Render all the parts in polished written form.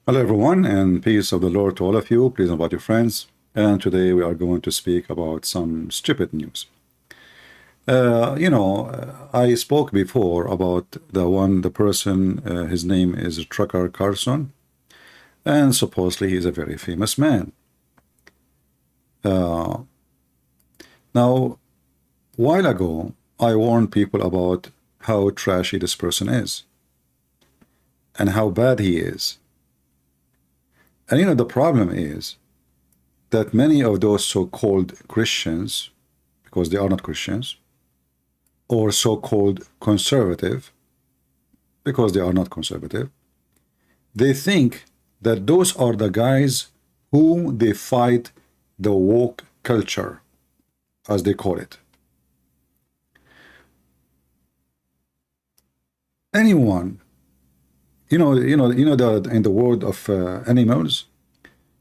Hello, everyone, and peace of the Lord to all of you. Please invite your friends. And today we are going to speak about some stupid news. I spoke before about the person, his name is Trucker Carson, and supposedly he's a very famous man. Now, while ago, I warned people about how trashy this person is and how bad he is. And the problem is that many of those so-called Christians, because they are not Christians, or so-called conservative, because they are not conservative, they think that those are the guys who they fight the woke culture, as they call it. Anyone, in the world of animals,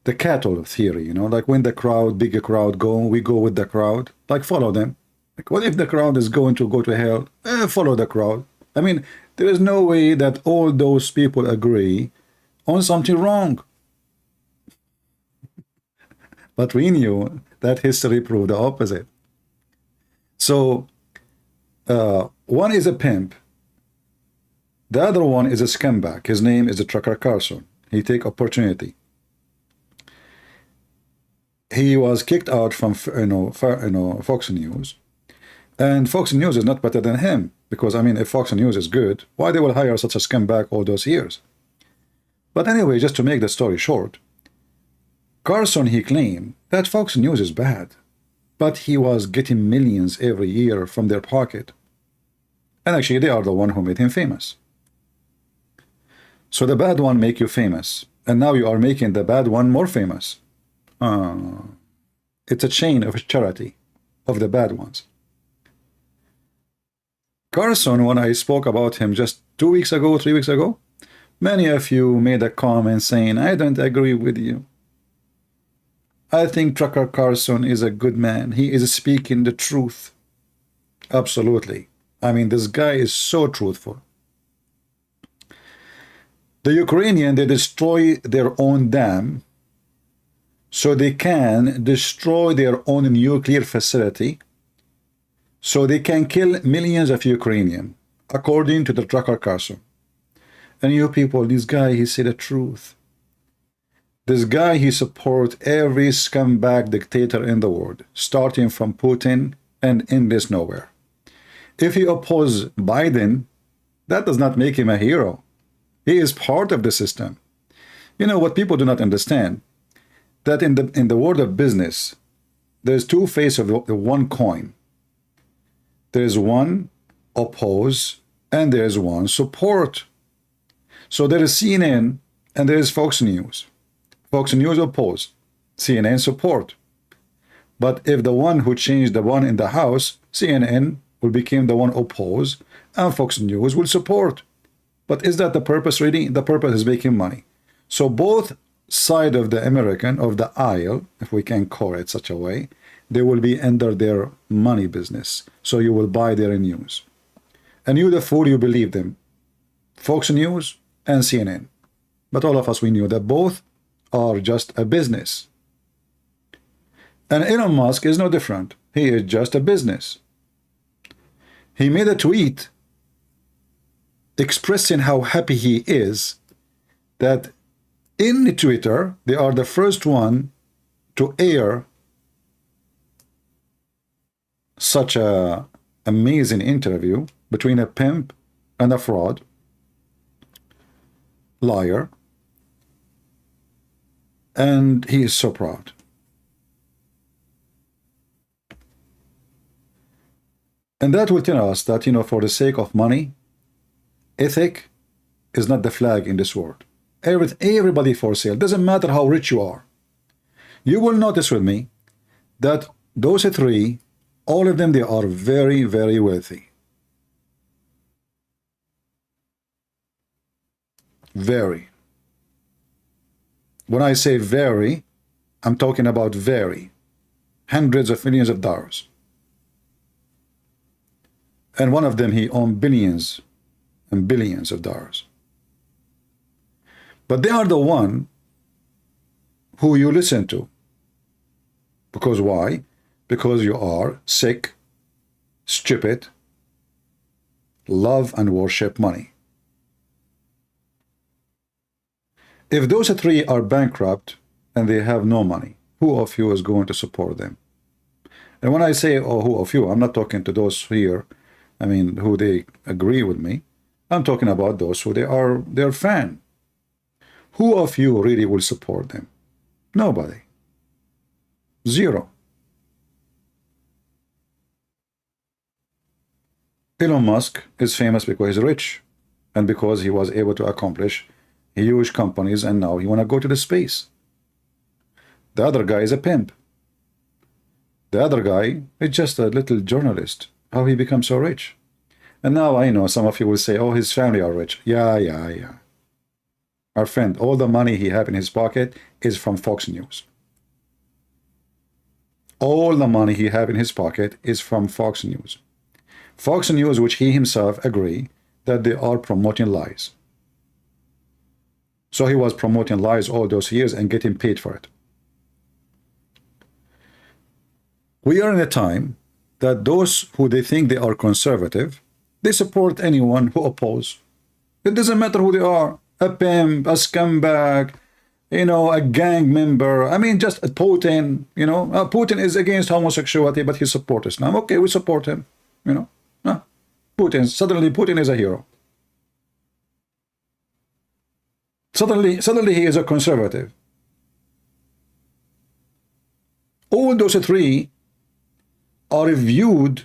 the cattle theory, like when the crowd, bigger crowd go, we go with the crowd, like follow them. Like, what if the crowd is going to go to hell? Follow the crowd. I mean, there is no way that all those people agree on something wrong. But we knew that history proved the opposite. So, one is a pimp. The other one is a scumbag. His name is the Trucker Carson. He take opportunity. He was kicked out from Fox News, and Fox News is not better than him, because I mean, if Fox News is good, why they will hire such a scumbag all those years? But anyway, just to make the story short, Carson, he claimed that Fox News is bad, but he was getting millions every year from their pocket, and actually they are the one who made him famous. So the bad one make you famous, and now you are making the bad one more famous. It's a chain of charity of the bad ones. Carson, when I spoke about him just 2 weeks ago, 3 weeks ago, many of you made a comment saying, I don't agree with you. I think Trucker Carson is a good man. He is speaking the truth. Absolutely. I mean, this guy is so truthful. The Ukrainian, they destroy their own dam so they can destroy their own nuclear facility, so they can kill millions of Ukrainians, according to the Trucker Carson. And you people, this guy, he said the truth. This guy, he supports every scumbag dictator in the world, starting from Putin and endless nowhere. If he opposes Biden, that does not make him a hero. He is part of the system. You know what people do not understand? That in the world of business, there's two faces of the one coin. There's one oppose and there's one support. So there is CNN and there is Fox News. Fox News oppose, CNN support. But if the one who changed the one in the house, CNN will become the one oppose and Fox News will support. But is that the purpose really? The purpose is making money. So both side of the American, of the aisle, if we can call it such a way, they will be under their money business. So you will buy their news. And you, the fool, you believe them. Fox News and CNN. But all of us, we knew that both are just a business. And Elon Musk is no different. He is just a business. He made a tweet expressing how happy he is that in Twitter, they are the first one to air such a amazing interview between a pimp and a fraud, liar, and he is so proud. And that will tell us that, for the sake of money, ethic is not the flag in this world. Everybody for sale. Doesn't matter how rich you are. You will notice with me that those three, all of them, they are very, very wealthy. Very. When I say very, I'm talking about very. Hundreds of millions of dollars. And one of them, he owned billions and billions of dollars. But they are the one who you listen to. Because why? Because you are sick, stupid, love and worship money. If those three are bankrupt and they have no money, who of you is going to support them? And when I say, oh, who of you, I'm not talking to those here, I mean, who they agree with me. I'm talking about those who they are their fan. Who of you really will support them? Nobody. Zero. Elon Musk is famous because he's rich and because he was able to accomplish huge companies, and now he want to go to the space. The other guy is a pimp. The other guy is just a little journalist. How he become so rich? And now I know some of you will say, oh, his family are rich. Yeah. Our friend, all the money he have in his pocket is from Fox News. All the money he have in his pocket is from Fox News. Fox News, which he himself agree that they are promoting lies. So he was promoting lies all those years and getting paid for it. We are in a time that those who they think they are conservative, they support anyone who oppose. It doesn't matter who they are, a pimp, a scumbag, a gang member. I mean, just Putin, Putin is against homosexuality, but he supports Islam. Okay, we support him, Suddenly Putin is a hero. Suddenly he is a conservative. All those three are viewed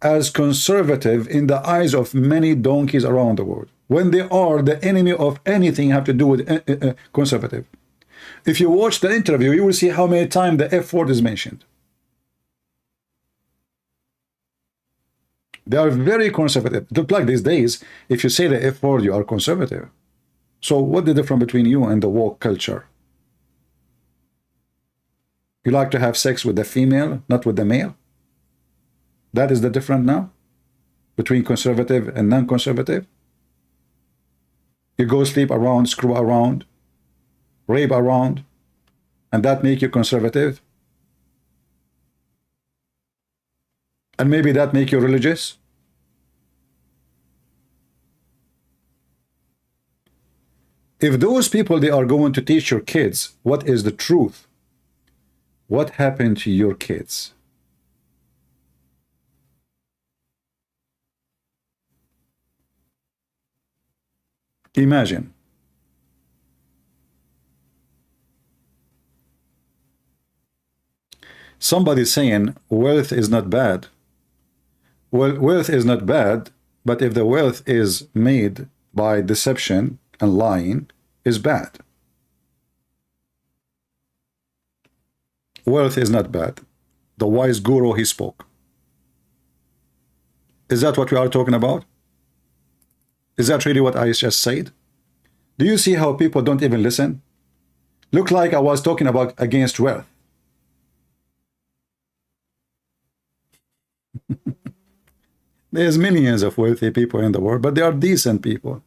as conservative in the eyes of many donkeys around the world, when they are the enemy of anything have to do with conservative. If you watch the interview, you will see how many times the F word is mentioned. They are very conservative. Like these days, if you say the F word, you are conservative. So what's the difference between you and the woke culture? You like to have sex with the female, not with the male? That is the difference now between conservative and non-conservative? You go sleep around, screw around, rape around, and that make you conservative? And maybe that make you religious? If those people, they are going to teach your kids what is the truth, what happened to your kids? Imagine. Somebody saying wealth is not bad. Well, wealth is not bad, but if the wealth is made by deception and lying, is bad. Wealth is not bad. The wise guru, he spoke. Is that what we are talking about? Is that really what I just said? Do you see how people don't even listen? Look like I was talking about against wealth. There's millions of wealthy people in the world, but they are decent people.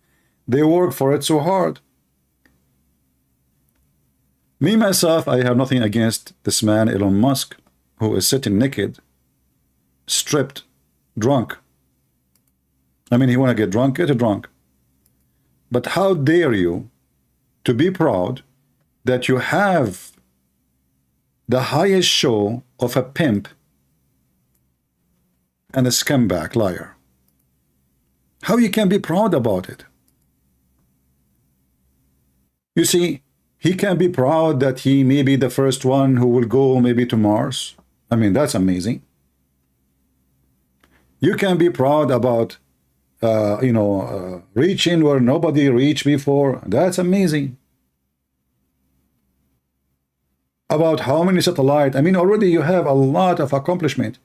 They work for it so hard. Me, myself, I have nothing against this man, Elon Musk, who is sitting naked, stripped, drunk. I mean, he want to get drunk, get drunk. But how dare you to be proud that you have the highest show of a pimp and a scumbag liar? How you can be proud about it? You see, he can be proud that he may be the first one who will go maybe to Mars. I mean, that's amazing. You can be proud about, reaching where nobody reached before. That's amazing. About how many satellites. I mean, already you have a lot of accomplishment.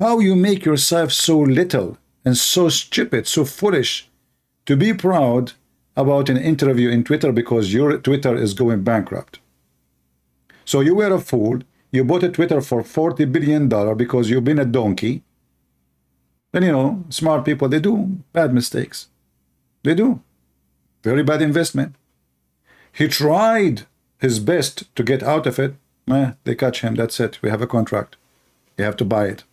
How you make yourself so little and so stupid, so foolish to be proud about an interview in Twitter because your Twitter is going bankrupt. So you were a fool. You bought a Twitter for $40 billion because you've been a donkey. Then, smart people, they do bad mistakes. They do. Very bad investment. He tried his best to get out of it. They catch him. That's it. We have a contract. You have to buy it.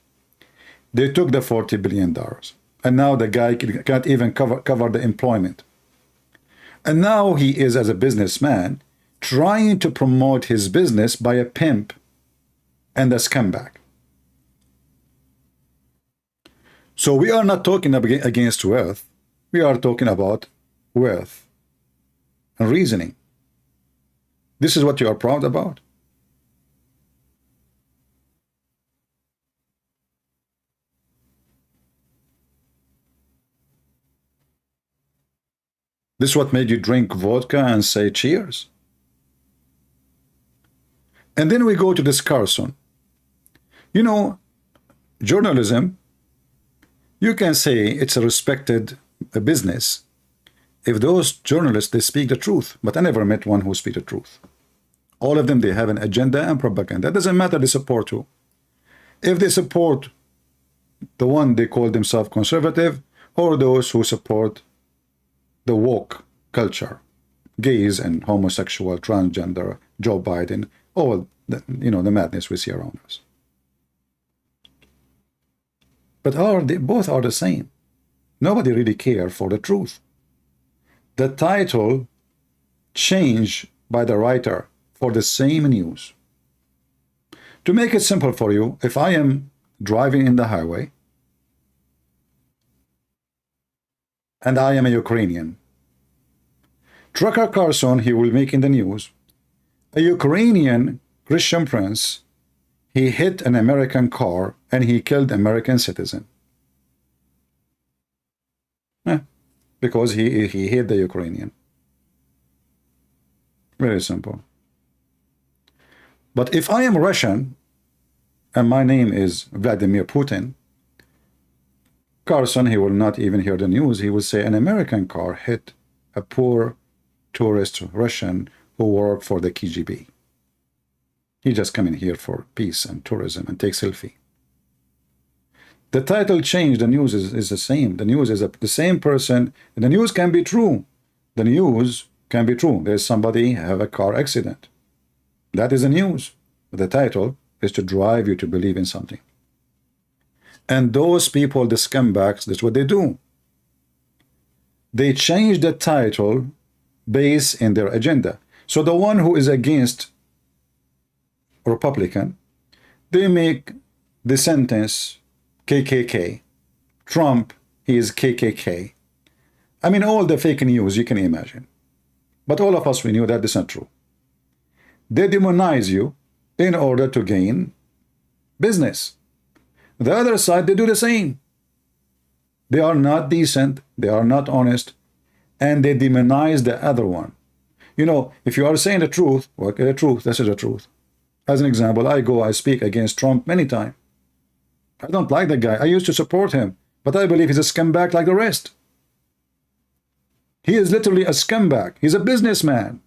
They took the $40 billion. And now the guy can't even cover the employment. And now he is, as a businessman, trying to promote his business by a pimp and a scumbag. So we are not talking against wealth. We are talking about wealth and reasoning. This is what you are proud about. This is what made you drink vodka and say cheers. And then we go to this Carson. You know, journalism, you can say it's a respected business if those journalists, they speak the truth. But I never met one who speaks the truth. All of them, they have an agenda and propaganda. It doesn't matter they support who. If they support the one they call themselves conservative, or those who support the woke culture, gays and homosexual, transgender, Joe Biden, all the, the madness we see around us. But both are the same. Nobody really cares for the truth. The title changed by the writer for the same news. To make it simple for you, if I am driving in the highway and I am a Ukrainian, Trucker Carson, he will make in the news, a Ukrainian Christian prince, he hit an American car and he killed an American citizen. Because he hit the Ukrainian. Very simple. But if I am Russian and my name is Vladimir Putin, Carson, he will not even hear the news. He will say an American car hit a poor tourist Russian who worked for the KGB. He just come in here for peace and tourism and take selfie. The title changed. The news is the same. The news is the same person. The news can be true. The news can be true. There's somebody have a car accident. That is the news. The title is to drive you to believe in something. And those people, the scumbags, that's what they do. They change the title based in their agenda. So the one who is against Republican, they make the sentence KKK. Trump, he is KKK. I mean, all the fake news you can imagine. But all of us, we knew that is not true. They demonize you in order to gain business. The other side, they do the same. They are not decent, they are not honest, and they demonize the other one. You know, if you are saying the truth, well, okay, the truth, this is the truth. As an example, I speak against Trump many times. I don't like the guy. I used to support him, but I believe he's a scumbag like the rest. He is literally a scumbag. He's a businessman.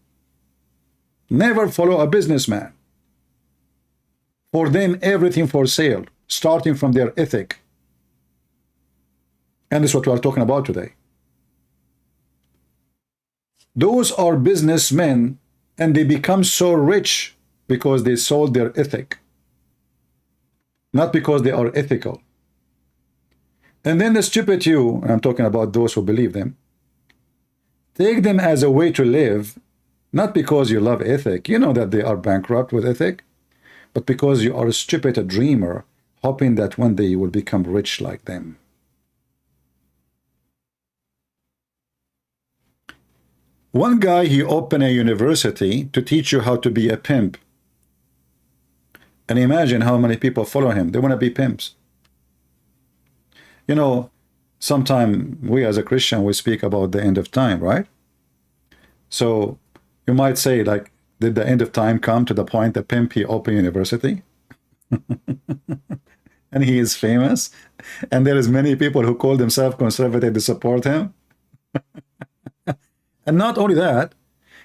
Never follow a businessman. For them, everything for sale, starting from their ethic. And this is what we are talking about today. Those are businessmen, and they become so rich because they sold their ethic. Not because they are ethical. And then the stupid you, and I'm talking about those who believe them, take them as a way to live, not because you love ethic, you know that they are bankrupt with ethic, but because you are a stupid, a dreamer, hoping that one day you will become rich like them. One guy, he opened a university to teach you how to be a pimp. And imagine how many people follow him. They want to be pimps. You know, sometimes we as a Christian, we speak about the end of time, right? So you might say, like, did the end of time come to the point that pimp, he opened university? And he is famous? And there is many people who call themselves conservative to support him? And not only that,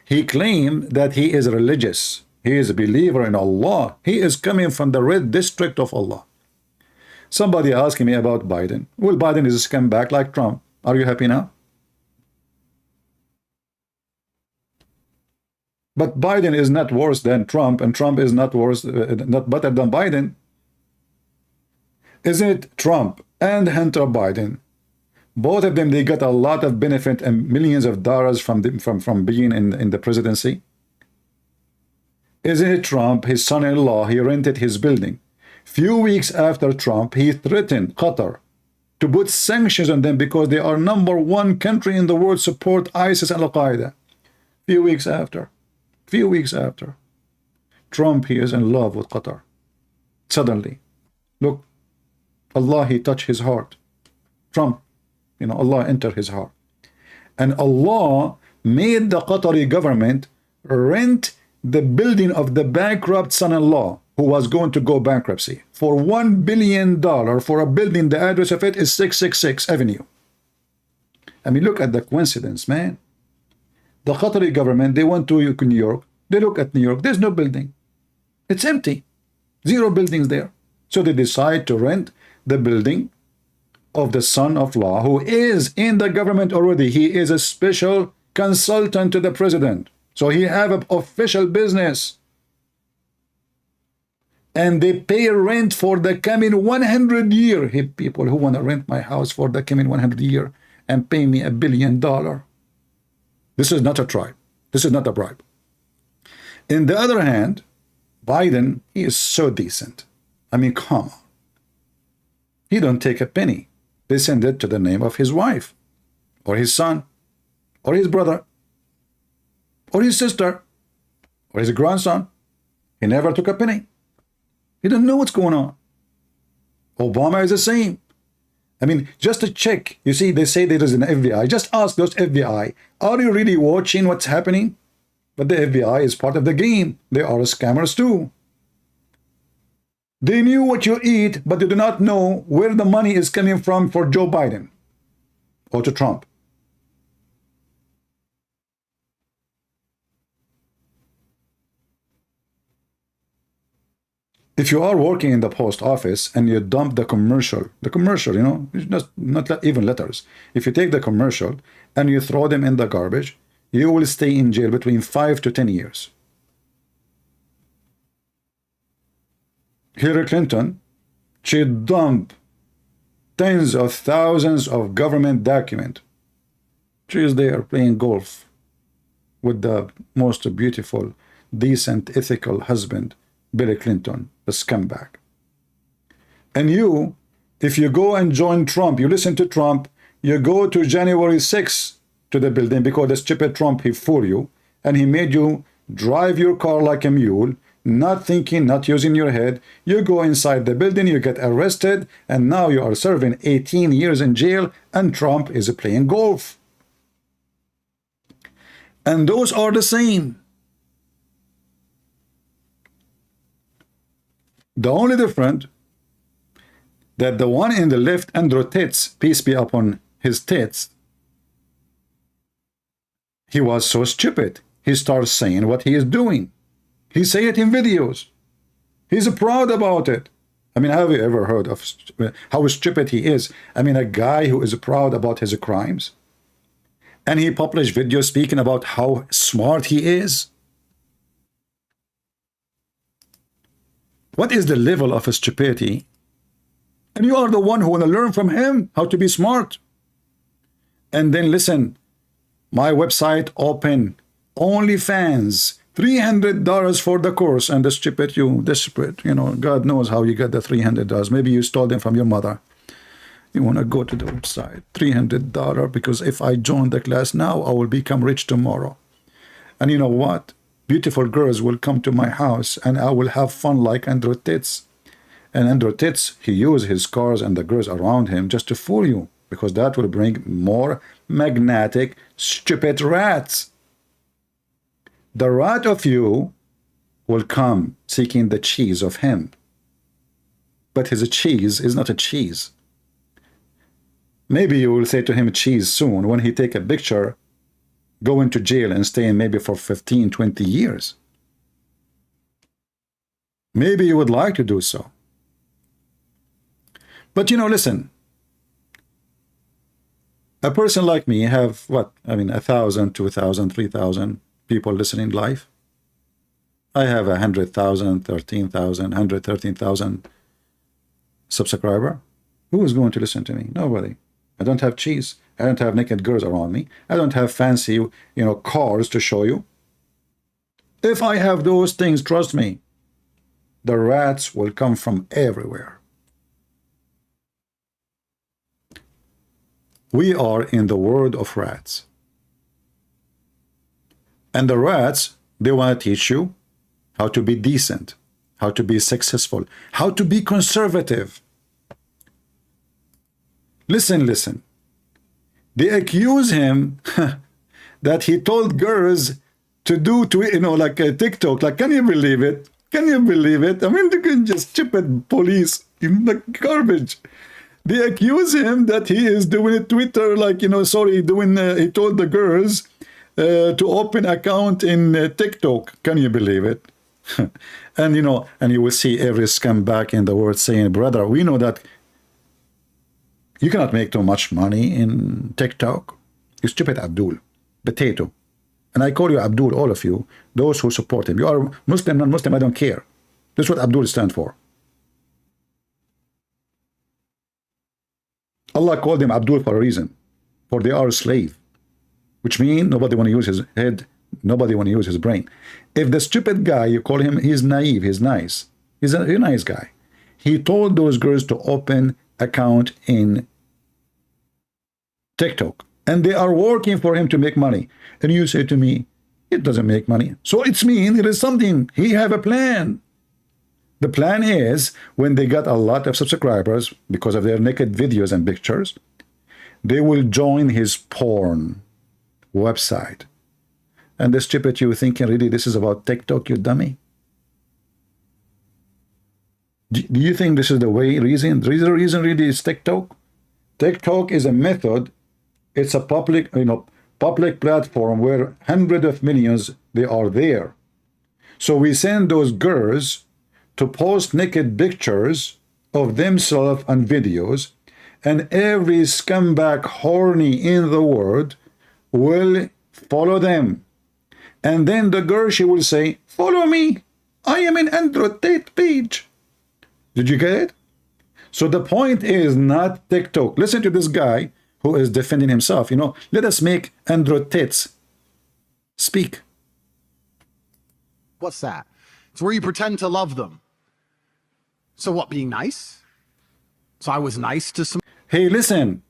he claimed that he is religious. He is a believer in Allah. He is coming from the red district of Allah. Somebody asking me about Biden. Well, Biden is a scumbag like Trump. Are you happy now? But Biden is not worse than Trump, and Trump is not worse, not better than Biden. Isn't it Trump and Hunter Biden? Both of them, they got a lot of benefit and millions of dollars from being in the presidency. Isn't it Trump, his son-in-law, he rented his building. Few weeks after Trump, he threatened Qatar to put sanctions on them because they are #1 country in the world support ISIS and Al-Qaeda. Few weeks after, Trump, he is in love with Qatar. Suddenly, look, Allah, he touched his heart. Trump, you know, Allah entered his heart. And Allah made the Qatari government rent the building of the bankrupt son-in-law who was going to go bankruptcy for $1 billion for a building. The address of it is 666 Avenue. I mean, look at the coincidence, man. The Qatari government, they went to New York. They look at New York. There's no building. It's empty. 0 buildings there. So they decide to rent the building of the son-in-law who is in the government already. He is a special consultant to the president. So he have an official business. And they pay rent for the coming 100 year. Hey, people who want to rent my house for the coming 100 year and pay me $1 billion. This is not a tribe. This is not a bribe. In the other hand, Biden, he is so decent. I mean, come on. He don't take a penny. They send it to the name of his wife, or his son, or his brother, or his sister, or his grandson. He never took a penny. He doesn't know what's going on. Obama is the same. I mean, just to check, you see, they say there is an FBI. Just ask those FBI, are you really watching what's happening? But the FBI is part of the game. They are scammers too. They knew what you eat, but they do not know where the money is coming from for Joe Biden or to Trump. If you are working in the post office and you dump the commercial, you know, just not even letters. If you take the commercial and you throw them in the garbage, you will stay in jail between 5 to 10 years. Hillary Clinton, she dumped tens of thousands of government documents. She is there playing golf with the most beautiful, decent, ethical husband, Bill Clinton, the scumbag. And you, if you go and join Trump, you listen to Trump, you go to January 6th to the building because the stupid Trump, he fooled you, and he made you drive your car like a mule, not thinking, not using your head. You go inside the building, you get arrested, and now you are serving 18 years in jail, and Trump is playing golf. And those are the same. The only difference that the one in the left, Andrew Tate, peace be upon his tits, he was so stupid. He starts saying what he is doing. He say it in videos. He's proud about it. I mean, have you ever heard of how stupid he is? I mean, a guy who is proud about his crimes. And he published videos speaking about how smart he is. What is the level of stupidity? And you are the one who want to learn from him how to be smart. And then listen, my website open, OnlyFans, $300 for the course, and the stupid you, desperate, you know, God knows how you get the $300. Maybe you stole them from your mother. You want to go to the website, $300, because if I join the class now, I will become rich tomorrow. And you know what? Beautiful girls will come to my house, and I will have fun like Andrew Tate. And Andrew Tate, he used his cars and the girls around him just to fool you, because that will bring more magnetic, stupid rats. The rat of you will come seeking the cheese of him. But his cheese is not a cheese. Maybe you will say to him cheese soon when he take a picture, go into jail and stay in maybe for 15, 20 years. Maybe you would like to do so. But you know, listen, a person like me have what? I mean, 1,000, 2,000, 3,000 people listening live. I have 100,000, 13,000, 113,000 subscriber. Who is going to listen to me? Nobody. I don't have cheese. I don't have naked girls around me. I don't have fancy, cars to show you. If I have those things, trust me, the rats will come from everywhere. We are in the world of rats. And the rats, they want to teach you how to be decent, how to be successful, how to be conservative. Listen. They accuse him that he told girls to do, like a TikTok. Like, can you believe it? Can you believe it? I mean, they can just stupid police, like garbage. They accuse him that he is doing Twitter, like, he told the girls to open account in TikTok. Can you believe it? And you will see every scumbag in the world saying, brother, we know that you cannot make too much money in TikTok. You stupid Abdul, potato. And I call you Abdul, all of you, those who support him. You are Muslim, non-Muslim, I don't care. This is what Abdul stands for. Allah called him Abdul for a reason. For they are a slave. Which means nobody want to use his head, nobody want to use his brain. If the stupid guy, you call him, he's naive, he's nice. He's a nice guy. He told those girls to open account in TikTok. And they are working for him to make money. And you say to me, it doesn't make money. So it's mean it is something. He have a plan. The plan is when they got a lot of subscribers because of their naked videos and pictures, they will join his porn website. And the stupid you thinking really this is about TikTok, you dummy? Do you think this is the reason? The reason really is TikTok? TikTok is a method. It's a public platform where hundreds of millions, they are there. So we send those girls to post naked pictures of themselves and videos, and every scumbag horny in the world will follow them. And then the girl, she will say, follow me. I am in Tate page. Did you get it? So the point is not TikTok. Listen to this guy who is defending himself. Let us make Tates speak. What's that? It's where you pretend to love them. So what, being nice? So I was nice to some... Hey, listen.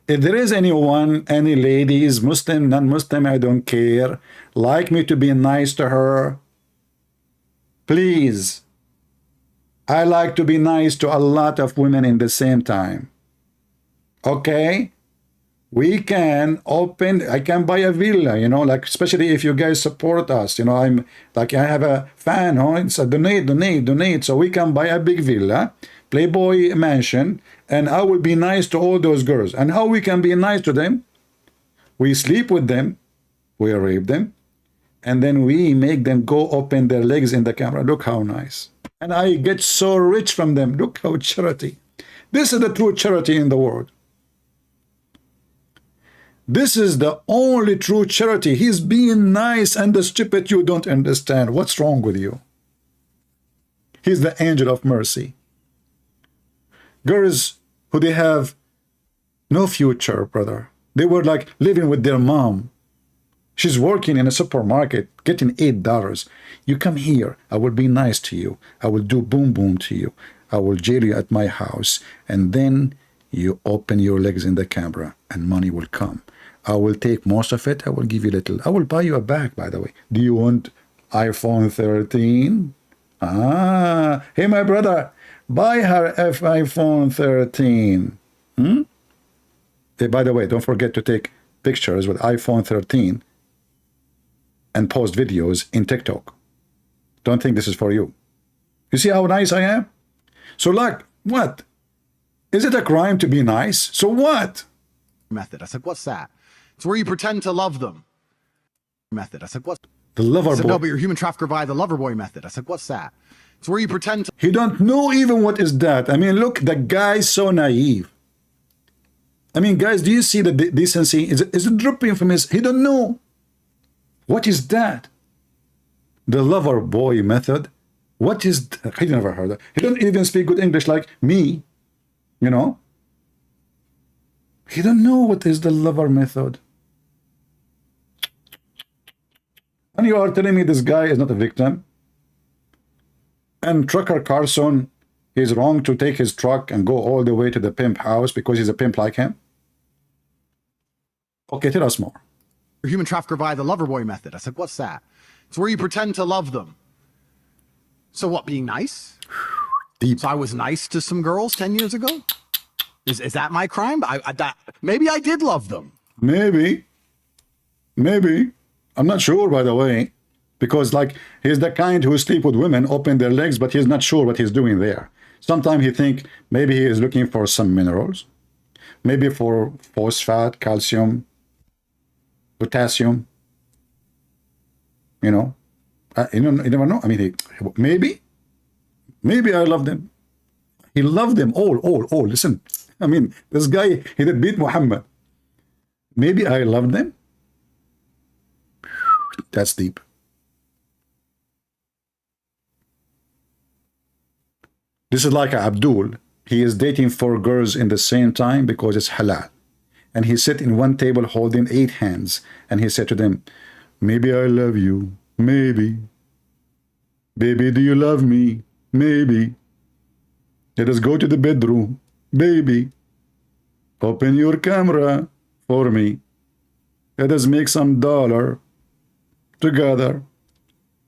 If there is anyone, any ladies, Muslim, non-Muslim, I don't care, like me to be nice to her, please. I like to be nice to a lot of women in the same time. Okay? We can open, I can buy a villa, like especially if you guys support us, I'm like, I have a fan, it's a donate. So we can buy a big villa, Playboy mansion, and I will be nice to all those girls. And how we can be nice to them? We sleep with them, we rape them, and then we make them go open their legs in the camera. Look how nice. And I get so rich from them. Look how charity. This is the true charity in the world. This is the only true charity. He's being nice, and the stupid you don't understand. What's wrong with you? He's the angel of mercy. Girls who they have no future, brother. They were like living with their mom. She's working in a supermarket, getting $8. You come here, I will be nice to you. I will do boom boom to you. I will jail you at my house. And then you open your legs in the camera and money will come. I will take most of it. I will give you little. I will buy you a bag, by the way. Do you want iPhone 13? Hey, my brother, buy her iPhone 13. Hey, by the way, don't forget to take pictures with iPhone 13 and post videos in TikTok. Don't think this is for you. You see how nice I am? So, like, what? Is it a crime to be nice? So what? Method. I said, what's that? It's where you pretend to love them. Method. I said, what's the lover boy? I said, no, but you're a human trafficker via the lover boy method. I said, what's that? It's where you pretend to... He don't know even what is that. I mean, look, the guy's so naive. I mean, guys, do you see the decency? Is it dripping from his... He don't know. What is that? The lover boy method. What is... He never heard that. He don't even speak good English like me, you know. He don't know what is the lover method. And you are telling me this guy is not a victim? And trucker Carson is wrong to take his truck and go all the way to the pimp house because he's a pimp like him? Okay, tell us more. Human trafficker via the lover boy method. I said, what's that? It's where you pretend to love them. So what, being nice? Deep. So I was nice to some girls 10 years ago? Is that my crime? Maybe I did love them. Maybe. Maybe. I'm not sure, by the way. Because, like, he's the kind who sleep with women, open their legs, but he's not sure what he's doing there. Sometimes he think maybe he is looking for some minerals. Maybe for phosphate, calcium, potassium. You know, you never know. I mean, maybe I love them. He loved them all. Listen, I mean, this guy, he did beat Muhammad. Maybe I love them. That's deep. This is like Abdul. He is dating 4 girls in the same time because it's halal. And he sit in one table holding 8 hands. And he said to them, maybe I love you. Maybe. Baby, do you love me? Maybe. Let us go to the bedroom. Baby. Open your camera for me. Let us make some dollar together.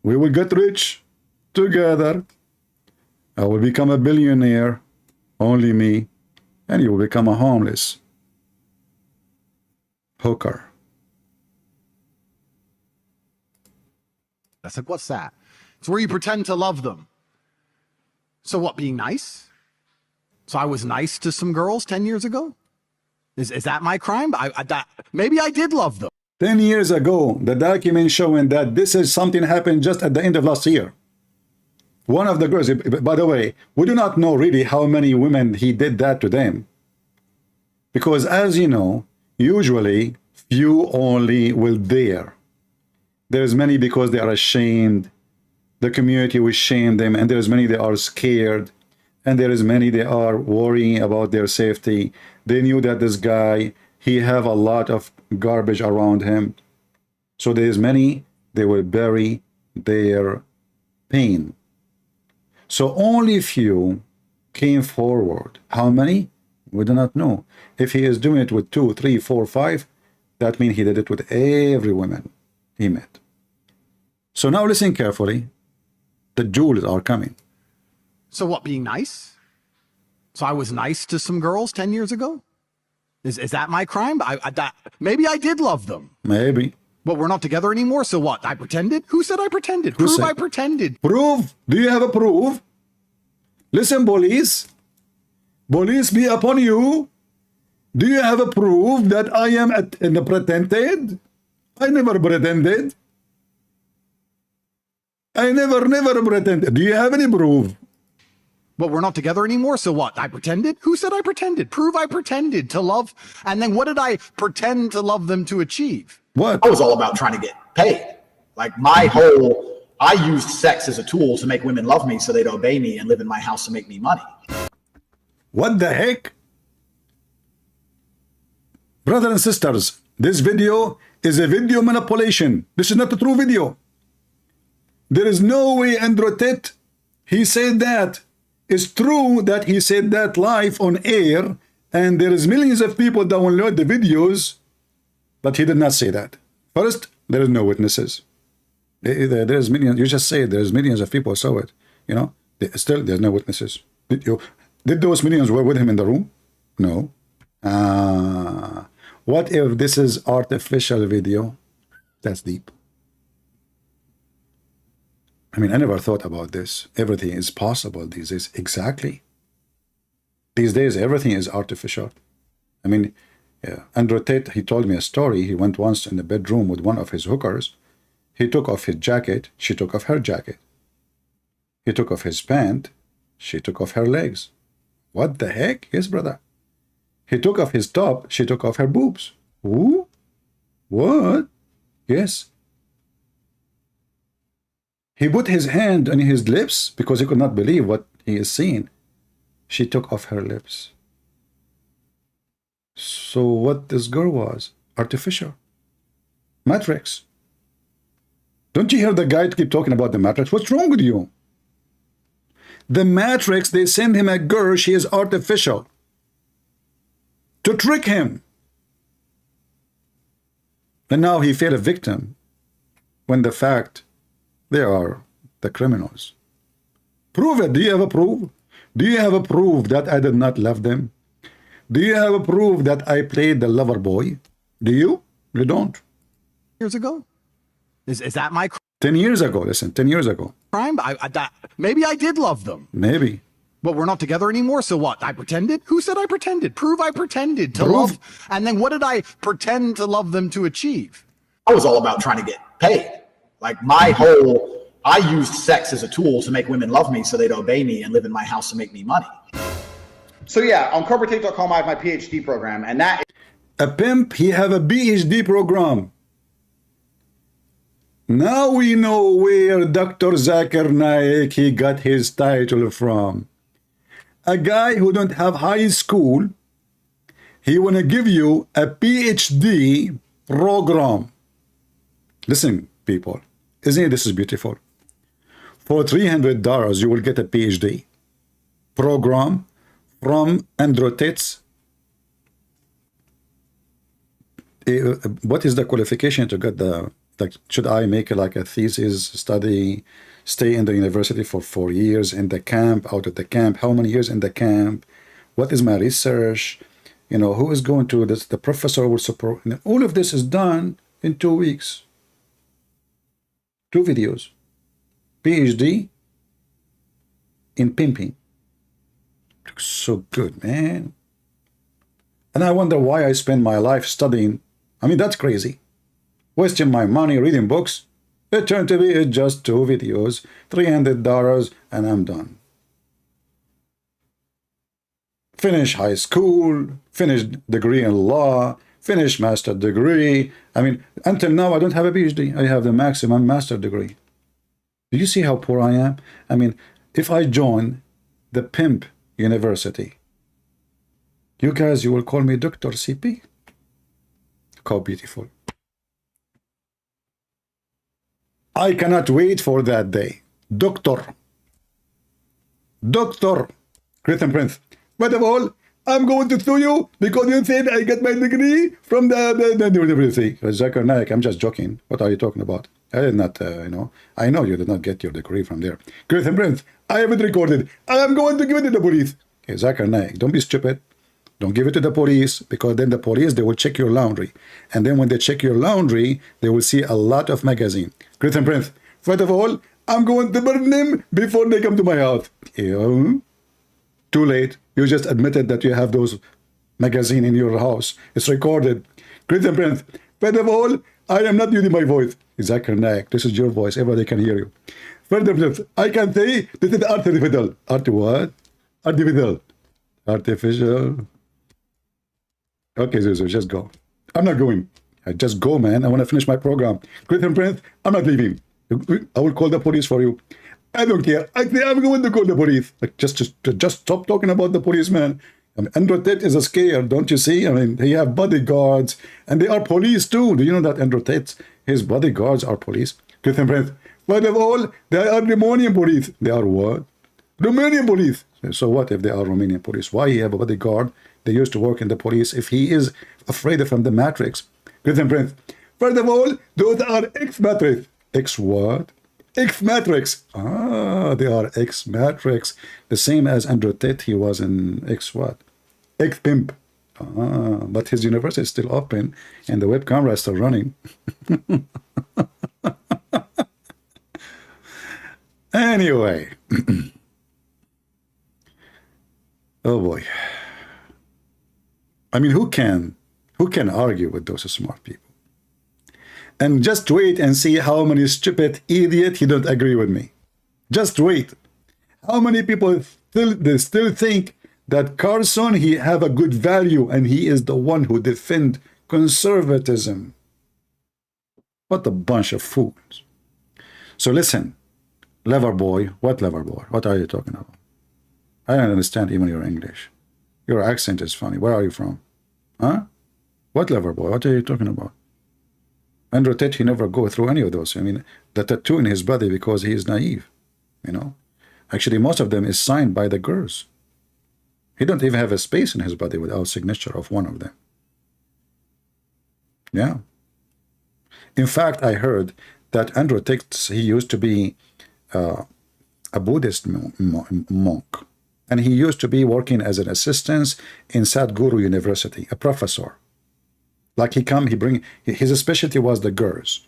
We will get rich together. I will become a billionaire, only me, and you will become a homeless hooker. I said, what's that? It's where you pretend to love them. So what, being nice? So I was nice to some girls 10 years ago? Is that my crime? Maybe I did love them. 10 years ago, the document showing that this is something happened just at the end of last year. One of the girls, by the way, we do not know really how many women he did that to them. Because as you know, usually few only will dare. There's many because they are ashamed. The community will shame them, and there's many they are scared. And there is many they are worrying about their safety. They knew that this guy, he have a lot of garbage around him. So there's many, they will bury their pain. So only few came forward. How many? We do not know. If he is doing it with 2, 3, 4, 5, that means he did it with every woman he met. So now listen carefully. The jewels are coming. So what, being nice? So I was nice to some girls 10 years ago? Is that my crime? Maybe I did love them. Maybe. But we're not together anymore, so what? I pretended? Who said I pretended? Who Prove said? I pretended. Proof? Do you have a proof? Listen, police. Police be upon you. Do you have a proof that I am pretended? I never pretended. I never pretended. Do you have any proof? But we're not together anymore, so what? I pretended? Who said I pretended? Prove I pretended to love. And then what did I pretend to love them to achieve? What? I was all about trying to get paid. Like I used sex as a tool to make women love me so they'd obey me and live in my house to make me money. What the heck? Brothers and sisters, this video is a video manipulation. This is not a true video. There is no way Andrew Tate, he said that. It's true that he said that live on air, and there is millions of people that download the videos, but he did not say that. First, there is no witnesses. There's millions. You just say there's millions of people saw it. You know, still there's no witnesses. Did those millions were with him in the room? No. What if this is artificial video? That's deep. I mean, I never thought about this. Everything is possible these days. Exactly. These days, everything is artificial. I mean, yeah. Andrew Tate, he told me a story. He went once in the bedroom with one of his hookers. He took off his jacket. She took off her jacket. He took off his pant. She took off her legs. What the heck? Yes, brother. He took off his top. She took off her boobs. Who? What? Yes. He put his hand on his lips because he could not believe what he is seeing. She took off her lips. So what this girl was? Artificial. Matrix. Don't you hear the guy keep talking about the Matrix? What's wrong with you? The Matrix, they send him a girl, she is artificial. To trick him. And now he fell a victim when the fact they are the criminals. Prove it. Do you have a proof? Do you have a proof that I did not love them? Do you have a proof that I played the lover boy? Do you? You don't. Years ago? Is that my 10 years ago, listen, 10 years ago. crime? Maybe I did love them. Maybe. But we're not together anymore, so what? I pretended? Who said I pretended? Prove I pretended to Prove. love. And then what did I pretend to love them to achieve? I was all about trying to get paid. Like I used sex as a tool to make women love me so they'd obey me and live in my house and make me money. So yeah, on CobraTate.com I have my PhD program, and that A pimp, he have a PhD program. Now we know where Dr. Zakir Naik, he got his title from. A guy who don't have high school, he want to give you a PhD program. Listen, people, isn't it, this is beautiful? For $300, you will get a PhD program from Andrew Tate's. What is the qualification to get the, like, should I make like a thesis, study, stay in the university for 4 years, in the camp, out of the camp, how many years in the camp, what is my research, you know, who is going to this, the professor will support, and all of this is done in 2 weeks. 2 videos. PhD in pimping. Looks so good, man. And I wonder why I spend my life studying. I mean, that's crazy. Wasting my money reading books. It turned to be just 2 videos, $300, and I'm done. Finish high school, finish degree in law, finish master degree. I mean, until now, I don't have a PhD. I have the maximum master degree. Do you see how poor I am? I mean, if I join the pimp university, you guys, you will call me Dr. CP? Look how beautiful. I cannot wait for that day. Doctor. Christian Prince. First of all, I'm going to sue you because you said I get my degree from the university. Zakir Naik, I'm just joking. What are you talking about? I did not, I know you did not get your degree from there. Christian Prince, I have it recorded. I am going to give it to the police. Okay, Zakir Naik, don't be stupid. Don't give it to the police, because then the police, they will check your laundry. And then when they check your laundry, they will see a lot of magazine. Christian Prince, first of all, I'm going to burn them before they come to my house. Too late. You just admitted that you have those magazine in your house. It's recorded. Christian Prince, first of all, I am not using my voice. Zakir Naik, this is your voice. Everybody can hear you. First of all, I can say this is artificial. Art what? Artificial. Artificial. Okay, Zuzu, just go. I'm not going. I just go, man. I want to finish my program. Christian Prince, I'm not leaving. I will call the police for you. I don't care. I'm going to call the police. Like, just stop talking about the police, man. I mean, Andrew Tate is a scare, don't you see? I mean, they have bodyguards, and they are police too. Do you know that Andrew Tate, his bodyguards are police? Christian Prince, first of all, they are Romanian police. They are what? Romanian police. So what if they are Romanian police? Why he have a bodyguard? They used to work in the police. If he is afraid of the Matrix. Christian Prince, first of all, those are ex-Matrix. Ex what? Ex-Matrix. Ah, they are ex-Matrix. The same as Andrew Tate, he was in ex-what? Ex-Pimp. Ah, but his university is still open and the web camera is still running. Anyway. Oh boy. I mean, who can argue with those smart people? And just wait and see how many stupid idiot he don't agree with me. Just wait. How many people still think that Carson, he have a good value and he is the one who defend conservatism. What a bunch of fools. So listen, Lover boy. What lover boy? What are you talking about? I don't understand even your English. Your accent is funny. Where are you from? Huh? What lover boy? What are you talking about? Andrew Tate, he never go through any of those. I mean, the tattoo in his body because he is naive, you know. Actually, most of them is signed by the girls. He don't even have a space in his body without signature of one of them. Yeah. In fact, I heard that Andrew Tate, he used to be a Buddhist monk. And he used to be working as an assistant in Sadhguru University, a professor. Like his specialty was the girls.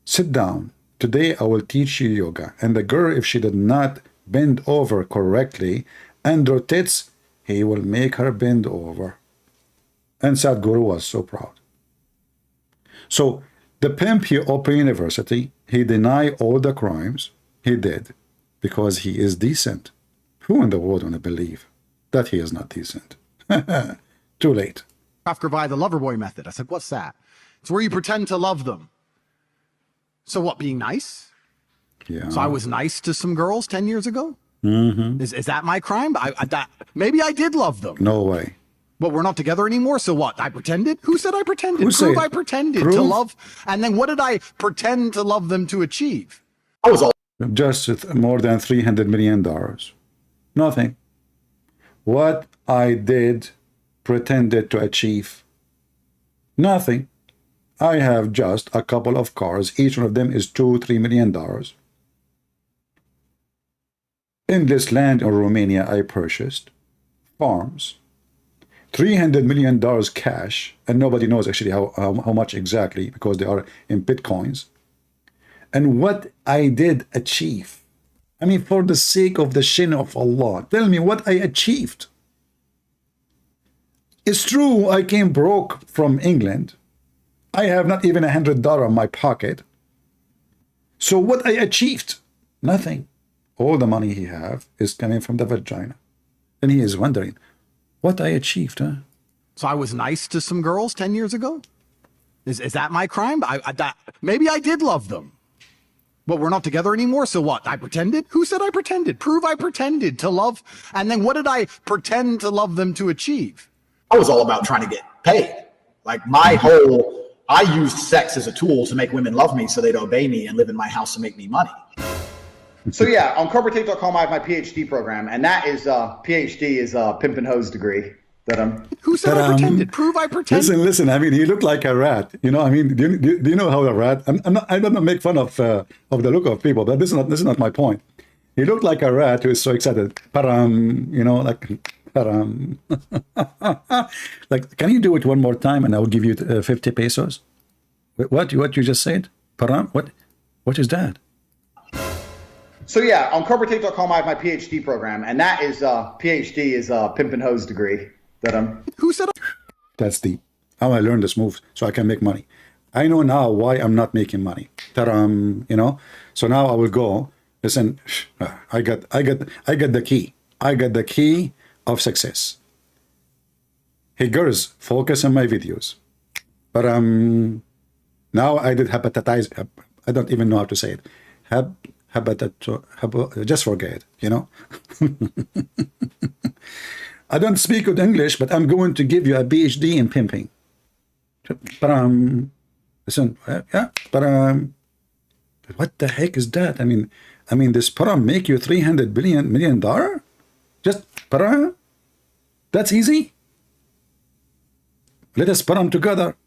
Sit down. Today I will teach you yoga. And the girl, if she did not bend over correctly and rotates, he will make her bend over. And Sadhguru was so proud. So the pimp, he opened university. He denied all the crimes he did because he is decent. Who in the world want to believe that he is not decent? Too late. After by the lover boy method. I said, what's that? It's where you pretend to love them. So what, being nice? Yeah. So I was nice to some girls 10 years ago? Mm-hmm. Is that my crime? Maybe I did love them. No way. But we're not together anymore, so what? I pretended? Who said I pretended? Who Prove said? I pretended Prove? to love. And then what did I pretend to love them to achieve? I was all Just more than $300 million. Nothing. What I did pretended to achieve? Nothing. I have just a couple of cars. Each one of them is $2-3 million. In this land in Romania, I purchased farms. $300 million cash, and nobody knows actually how much exactly because they are in Bitcoins. And what I did achieve, I mean, for the sake of the shin of Allah, tell me what I achieved. It's true, I came broke from England. I have not even $100 in my pocket. So what I achieved? Nothing. All the money he have is coming from the vagina. And he is wondering, what I achieved, huh? So I was nice to some girls 10 years ago? Is that my crime? Maybe I did love them. But we're not together anymore, so what? I pretended? Who said I pretended? Prove I pretended to love. And then what did I pretend to love them to achieve? I was all about trying to get paid. Like I used sex as a tool to make women love me so they'd obey me and live in my house and make me money. So yeah, on corporatate.com I have my PhD program, and that is PhD is a pimp and hose degree that I'm. Who said I pretended? Prove I pretended. Listen. I mean, he looked like a rat. You know, I mean, do you know how a rat? I don't make fun of the look of people, but this is not my point. He looked like a rat who is so excited. Param, you know, like param. Like, can you do it one more time, and I will give you 50 pesos? What you just said? Param? What is that? So yeah, on corporatate.com I have my PhD program, and that is PhD is a pimp and hose degree that I'm. Who said? That's deep. How I learned this move so I can make money. I know now why I'm not making money. Taram, you know. So now I will go. Listen, I got the key. I got the key of success. Hey girls, focus on my videos. But now I did hepatitis. I don't even know how to say it. Just forget it, you know. I don't speak good English, but I'm going to give you a PhD in pimping. But listen, yeah, but what the heck is that? I mean, this param make you $300 million? Just param? That's easy. Let us param together.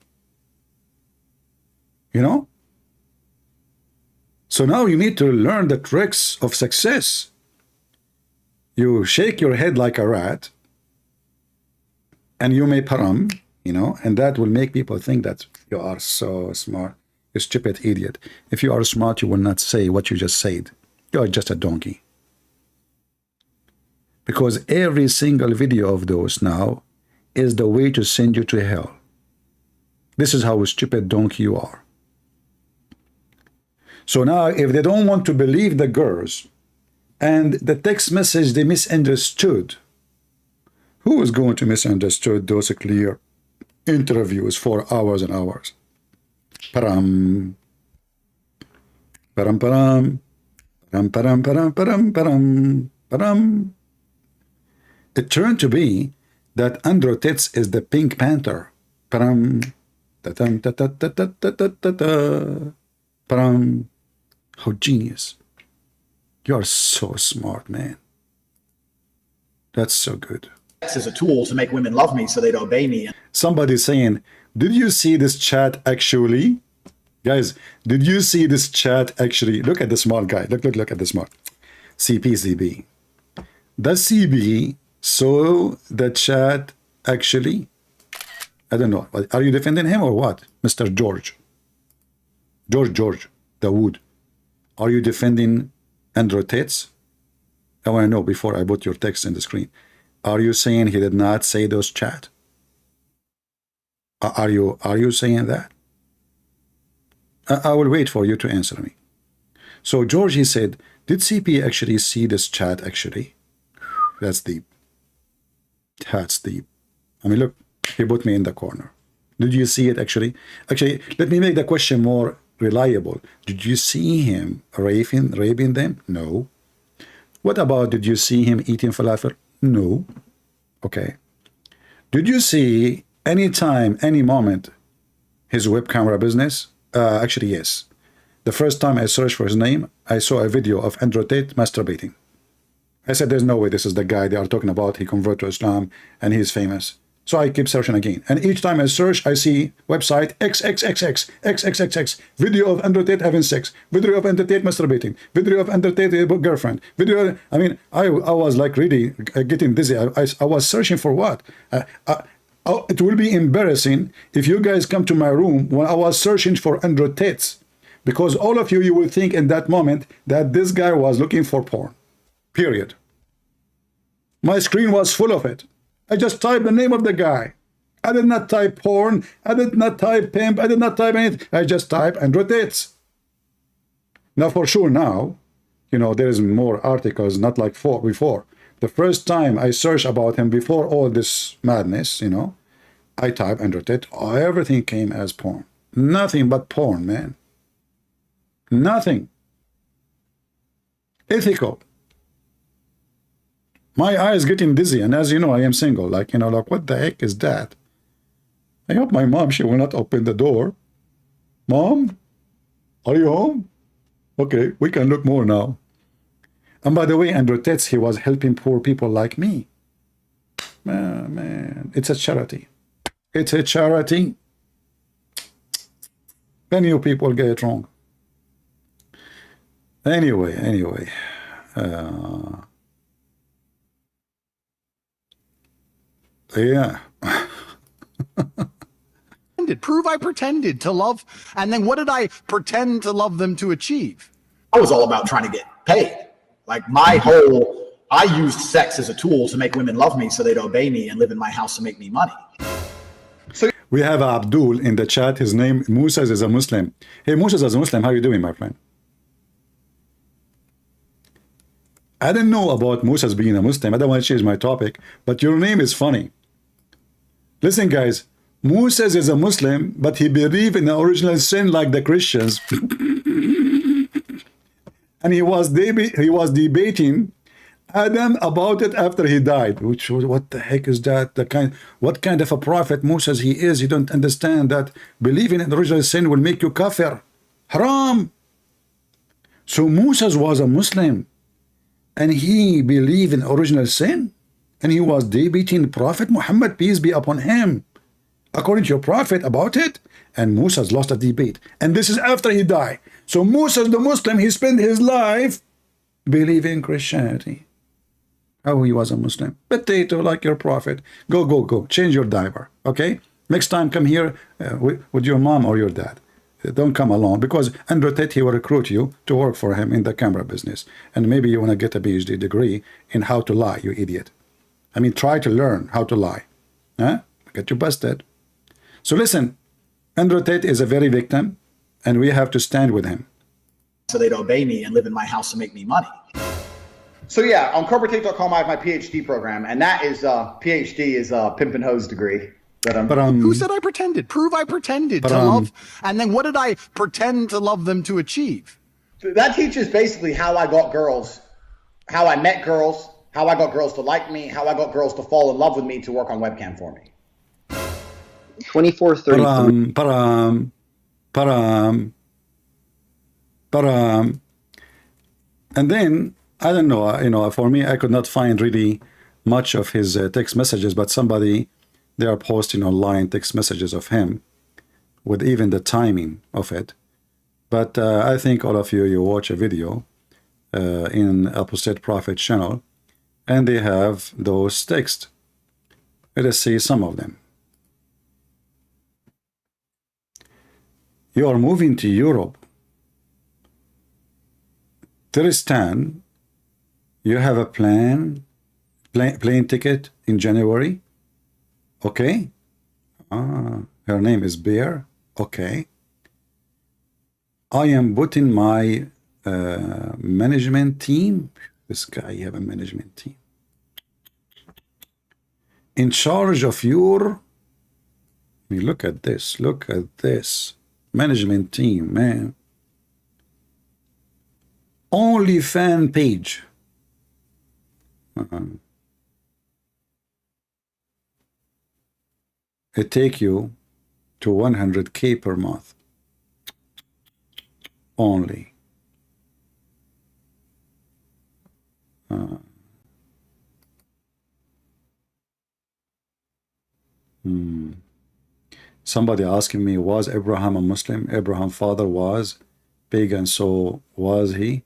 You know. So now you need to learn the tricks of success. You shake your head like a rat, and you may param, you know, and that will make people think that you are so smart. You stupid idiot. If you are smart, you will not say what you just said. You are just a donkey. Because every single video of those now is the way to send you to hell. This is how a stupid donkey you are. So now, if they don't want to believe the girls and the text message they misunderstood, who is going to misunderstood those clear interviews for hours and hours? Param, param, param, Param, param, param, param, param. It turned to be that Andrew Tate is the Pink Panther. Param, ta-tam, ta-ta-ta-ta-ta-ta-ta. Param. How genius. You are so smart, man. That's so good. Sex is a tool to make women love me so they'd obey me. Somebody's saying, did you see this chat actually? Guys, did you see this chat actually? Look at the smart guy. Look at the smart. CB. Does CB saw the chat actually? I don't know. Are you defending him or what? Mr. George, Dawood. Are you defending Andrew Tate? I want to know before I put your text in the screen. Are you saying he did not say those chat? Are you saying that? I will wait for you to answer me. So George, he said, did CP actually see this chat actually? That's deep. That's deep. I mean, look, he put me in the corner. Did you see it actually? Actually, let me make the question more reliable. Did you see him raping them? No. What about, did you see him eating falafel? No. Okay. Did you see any time, any moment, his web camera business? Actually, yes. The first time I searched for his name, I saw a video of Andrew Tate masturbating. I said, there's no way this is the guy they are talking about. He converted to Islam and he's famous. So I keep searching again. And each time I search, I see website XXXX, video of Andrew Tate having sex, video of Andrew Tate masturbating, video of Andrew Tate girlfriend, video. I mean, I was like really getting dizzy. I was searching for what? It will be embarrassing if you guys come to my room when I was searching for Andrew Tate, because all of you will think in that moment that this guy was looking for porn, period. My screen was full of it. I just typed the name of the guy. I did not type porn. I did not type pimp. I did not type anything. I just typed Andrew Tate. Now, for sure now, you know, there is more articles, not like before. The first time I searched about him before all this madness, you know, I typed Andrew Tate. Everything came as porn. Nothing but porn, man. Nothing. Ethical. My eyes getting dizzy, and as you know, I am single. Like, you know, like, what the heck is that? I hope my mom, she will not open the door. Mom, are you home? Okay, we can look more now. And by the way, Andrew Tate, he was helping poor people like me. Man, it's a charity. It's a charity. Many you people get it wrong. Anyway. Yeah. Prove I pretended to love, and then what did I pretend to love them to achieve? I was all about trying to get paid. Like I used sex as a tool to make women love me so they'd obey me and live in my house and make me money. So we have Abdul in the chat. His name, Musa, is a Muslim. Hey, Musa is a Muslim. How are you doing, my friend? I didn't know about Musa's being a Muslim. I don't want to change my topic, but your name is funny. Listen, guys, Musa is a Muslim, but he believes in the original sin like the Christians. And he was debating Adam about it after he died. Which, what the heck is that? What kind of a prophet Musa he is? You don't understand that believing in the original sin will make you kafir. Haram. So Musa was a Muslim, and he believed in original sin, and he was debating Prophet Muhammad, peace be upon him, according to your prophet about it. And Musa's lost a debate, and this is after he died. So Musa's the Muslim, he spent his life believing Christianity. How he was a Muslim. Potato, like your prophet. Go, change your diaper, okay? Next time come here with your mom or your dad. Don't come alone, because Andrew Tate, he will recruit you to work for him in the camera business, and maybe you want to get a PhD degree in how to lie, you idiot. I mean, try to learn how to lie. Huh? Get you busted. So listen, Andrew Tate is a very victim, and we have to stand with him. So they'd obey me and live in my house and make me money. So yeah, on corporatate.com, I have my PhD program, and that is PhD is a pimp and hose degree. Who said I pretended? Prove I pretended to love, and then what did I pretend to love them to achieve? That teaches basically how I got girls, how I met girls, how I got girls to like me, how I got girls to fall in love with me to work on webcam for me. 2433. Param, param, param. And then, I don't know, for me, I could not find really much of his text messages, but somebody, they are posting online text messages of him with even the timing of it. But I think all of you watch a video in Apostate Prophet channel, and they have those texts. Let us see some of them. You are moving to Europe. Tristan, you have a plane ticket in January? Okay. Her name is Bear. Okay. I am putting my management team. This guy, you have a management team. In charge of your, I mean, look at this. Look at this. Management team, man. Only fan page. It take you to 100K per month. Only. Somebody asking me, was Abraham a Muslim? Abraham's father was pagan, so was he?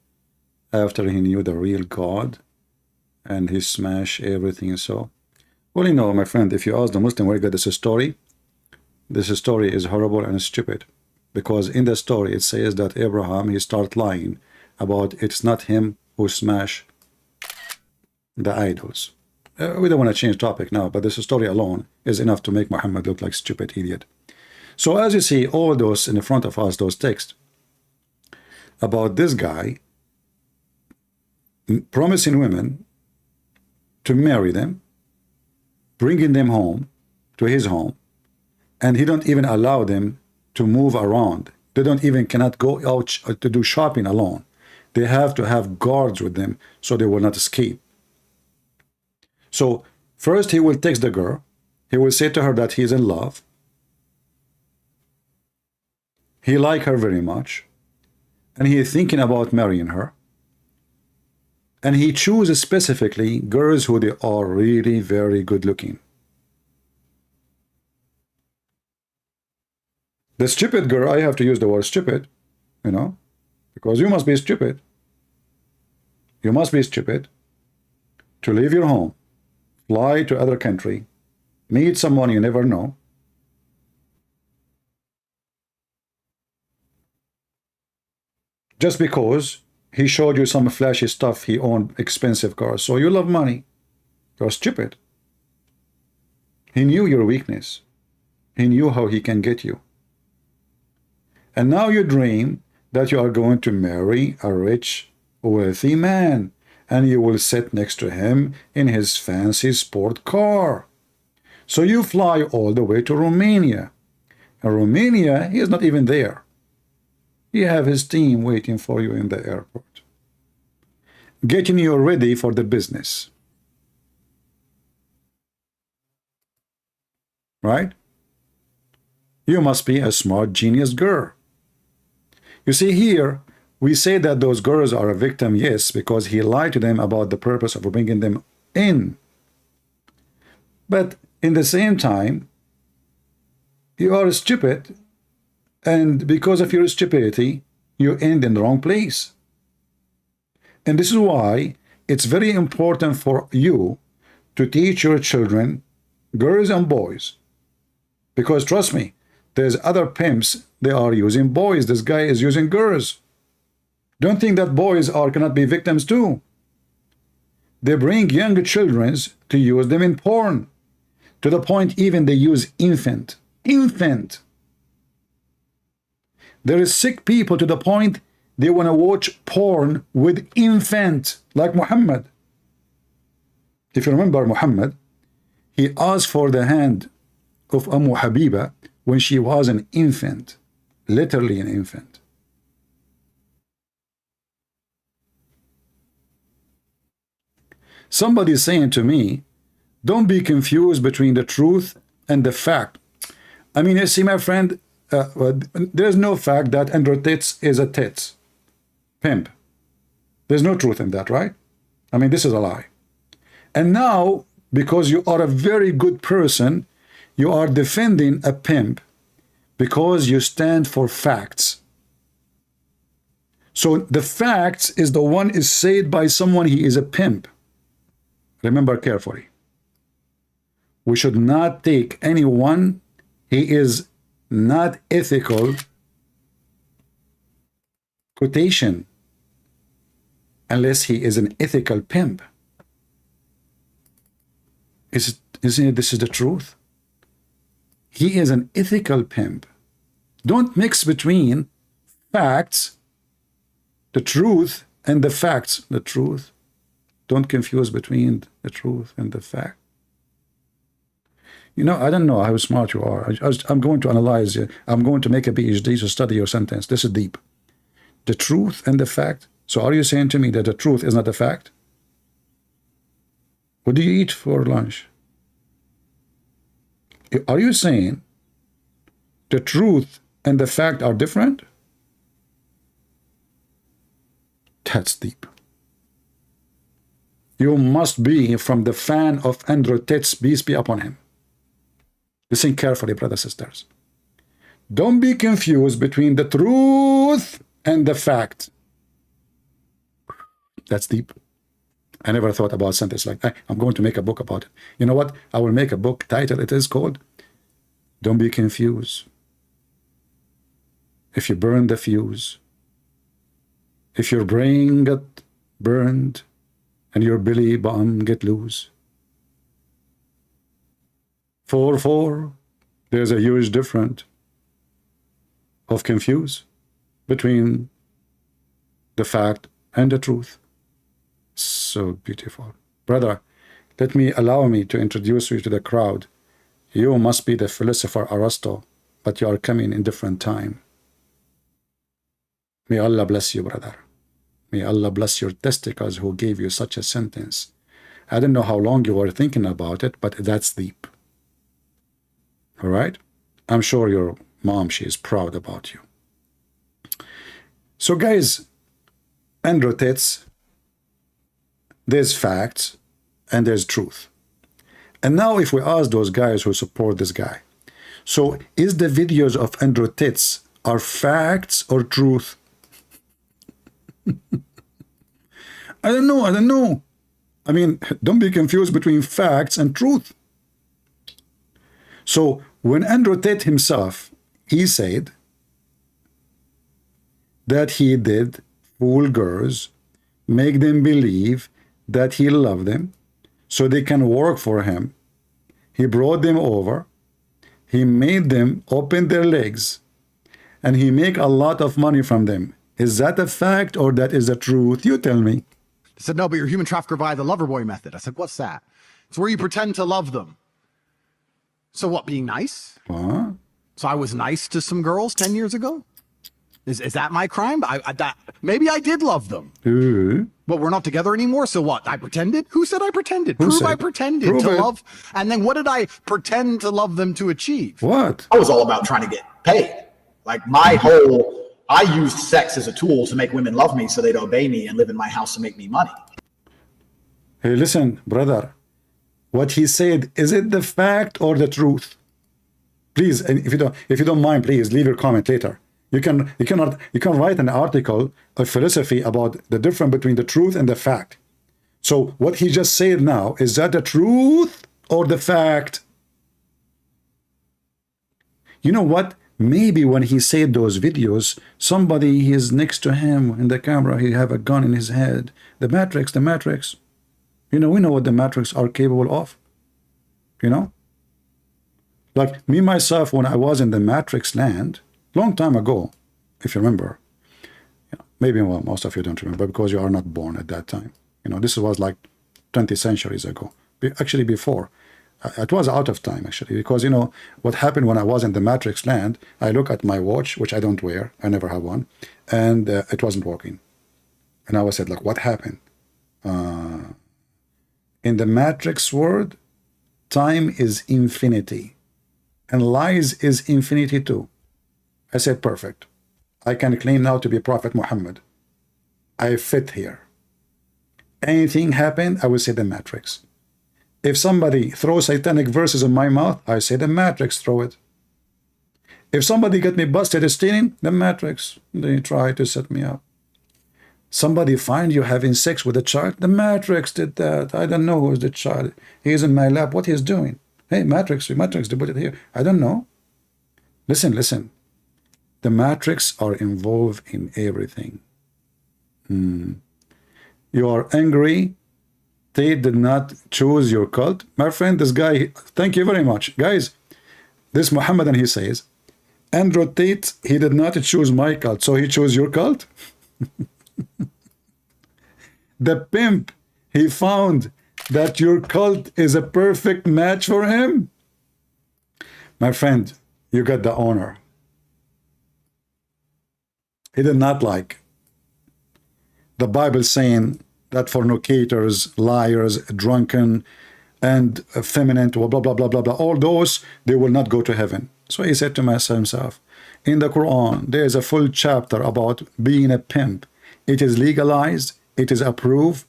After he knew the real God and he smashed everything. So, well, you know, my friend, if you ask the Muslim where you get this story is horrible and stupid, because in the story it says that Abraham, he start lying about it's not him who smashed the idols. We don't want to change topic now, but this story alone is enough to make Muhammad look like stupid idiot. So as you see, all those in the front of us, those texts about this guy promising women to marry them, bringing them home to his home, and he don't even allow them to move around. They don't even cannot go out to do shopping alone. They have to have guards with them so they will not escape. So first he will text the girl. He will say to her that he is in love. He like her very much, and he is thinking about marrying her. And he chooses specifically girls who they are really very good looking. The stupid girl, I have to use the word stupid, you know, because you must be stupid. You must be stupid to leave your home, fly to other country, meet someone you never know, just because he showed you some flashy stuff, he owned expensive cars. So you love money. You're stupid. He knew your weakness. He knew how he can get you. And now you dream that you are going to marry a rich, wealthy man, and you will sit next to him in his fancy sport car. So you fly all the way to Romania. In Romania, he is not even there. You have his team waiting for you in the airport, getting you ready for the business. Right? You must be a smart genius girl. You see here, we say that those girls are a victim, yes, because he lied to them about the purpose of bringing them in. But in the same time, you are stupid, and because of your stupidity, you end in the wrong place. And this is why it's very important for you to teach your children, girls and boys, because trust me, there's other pimps, they are using boys. This guy is using girls. Don't think that boys cannot be victims too. They bring young children to use them in porn, to the point even they use infant. There is sick people to the point they want to watch porn with infant, like Muhammad. If you remember Muhammad, he asked for the hand of Habiba when she was an infant, literally an infant. Somebody is saying to me, don't be confused between the truth and the fact. I mean, you see, my friend, there's no fact that Andrew Tate is a tits pimp. There's no truth in that, right? I mean, this is a lie. And now, because you are a very good person, you are defending a pimp because you stand for facts. So the facts is the one is said by someone he is a pimp. Remember carefully. We should not take anyone he is not ethical quotation unless he is an ethical pimp. Isn't it this is the truth? He is an ethical pimp. Don't mix between facts, the truth, and the facts. The truth. Don't confuse between the truth and the fact. You know, I don't know how smart you are. I'm going to analyze you. I'm going to make a PhD to study your sentence. This is deep. The truth and the fact. So are you saying to me that the truth is not a fact? What do you eat for lunch? Are you saying the truth and the fact are different? That's deep. You must be from the fan of Andrew Tate, peace be upon him. Listen carefully, brothers and sisters. Don't be confused between the truth and the fact. That's deep. I never thought about sentence like that. I'm going to make a book about it. You know what? I will make a book title. It is called Don't Be Confused. If you burn the fuse, if your brain got burned and your belly button get loose, 4-4, there's a huge difference of confuse between the fact and the truth. So beautiful. Brother, allow me to introduce you to the crowd. You must be the philosopher Aristotle, but you are coming in different time. May Allah bless you, brother. May Allah bless your testicles who gave you such a sentence. I don't know how long you were thinking about it, but that's deep. All right? I'm sure your mom, she is proud about you. So guys, Andrew Tate, there's facts and there's truth. And now if we ask those guys who support this guy, so is the videos of Andrew Tate are facts or truth? I don't know. I mean, don't be confused between facts and truth. So when Andrew Tate himself, he said that he did fool girls, make them believe that he loved them so they can work for him. He brought them over. He made them open their legs and he make a lot of money from them. Is that a fact or that is the truth? You tell me. They said, no, but you're a human trafficker by the lover boy method. I said, what's that? It's where you pretend to love them. So what, being nice? Huh? So I was nice to some girls 10 years ago? Is that my crime? Maybe I did love them. But we're not together anymore, so what? I pretended? Who said I pretended? Prove I pretended to love. And then what did I pretend to love them to achieve? What? I was all about trying to get paid. Like I used sex as a tool to make women love me so they'd obey me and live in my house and make me money. Hey, listen, brother. What he said, is it the fact or the truth? Please, and if you don't mind, please leave your comment later. You can write an article of philosophy about the difference between the truth and the fact. So what he just said now, is that the truth or the fact? You know what? Maybe when he said those videos, somebody is next to him in the camera, he have a gun in his head. The Matrix. You know, we know what the Matrix are capable of. You know? Like me, myself, when I was in the Matrix land, long time ago, if you remember, maybe most of you don't remember because you are not born at that time. You know, this was like 20 centuries ago. Actually, before. It was out of time, actually, because, you know, what happened when I was in the Matrix land, I look at my watch, which I don't wear, I never have one, and it wasn't working. And I was said, like, what happened? In the Matrix world, time is infinity, and lies is infinity too. I said, perfect. I can claim now to be Prophet Muhammad. I fit here. Anything happened, I will say the Matrix. If somebody throws satanic verses in my mouth, I say the Matrix throw it. If somebody get me busted stealing, the Matrix, they try to set me up. Somebody find you having sex with a child, the Matrix did that. I don't know who is the child. He's in my lap. What he's doing? Hey, Matrix, they put it here. I don't know. Listen, listen. The Matrix are involved in everything. You are angry. Tate did not choose your cult. My friend, this guy, thank you very much. Guys, this Muhammadan, he says, Andrew Tate, he did not choose my cult, so he chose your cult? The pimp, he found that your cult is a perfect match for him? My friend, you got the honor. He did not like. The Bible saying that fornicators, liars, drunken, and effeminate, blah, blah, blah, blah, blah, all those, they will not go to heaven. So he said to himself, in the Quran, there is a full chapter about being a pimp. It is legalized, it is approved,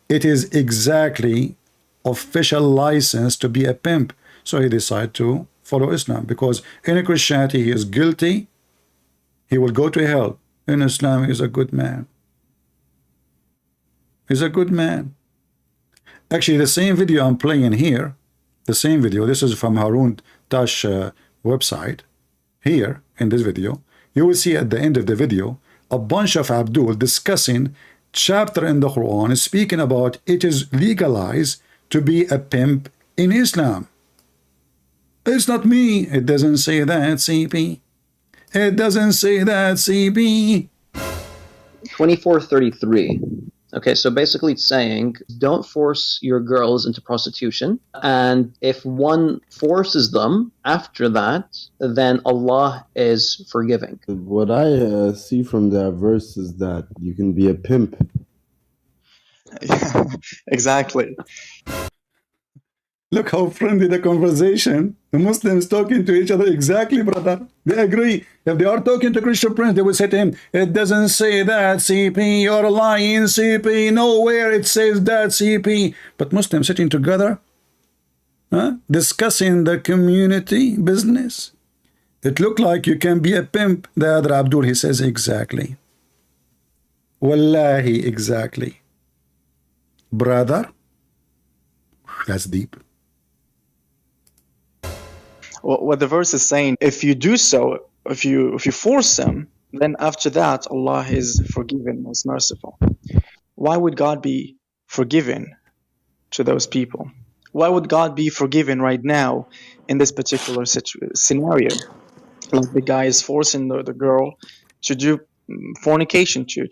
it is exactly official license to be a pimp. So he decided to follow Islam, because in Christianity he is guilty, he will go to hell. In Islam he is a good man. He's a good man. Actually, the same video I'm playing here, the same video, this is from Harun Tash website. Here, in this video, you will see at the end of the video, a bunch of Abdul discussing chapter in the Quran, speaking about it is legalized to be a pimp in Islam. It's not me. It doesn't say that, CP. It doesn't say that, CP. 2433. Okay, so basically it's saying don't force your girls into prostitution, and if one forces them after that, then Allah is forgiving. What I see from that verse is that you can be a pimp. Yeah, exactly. Look how friendly the conversation. The Muslims talking to each other. Exactly, brother. They agree. If they are talking to Christian Prince, they will say to him, it doesn't say that, CP. You're lying, CP. Nowhere it says that, CP. But Muslims sitting together, discussing the community business. It looked like you can be a pimp. The other Abdul, he says, exactly. Wallahi, exactly. Brother, that's deep. What the verse is saying, if you do so, if you force them, then after that Allah is forgiving, most merciful. Why would God be forgiving to those people? Why would God be forgiving right now in this particular scenario? Like the guy is forcing the girl to do fornication, to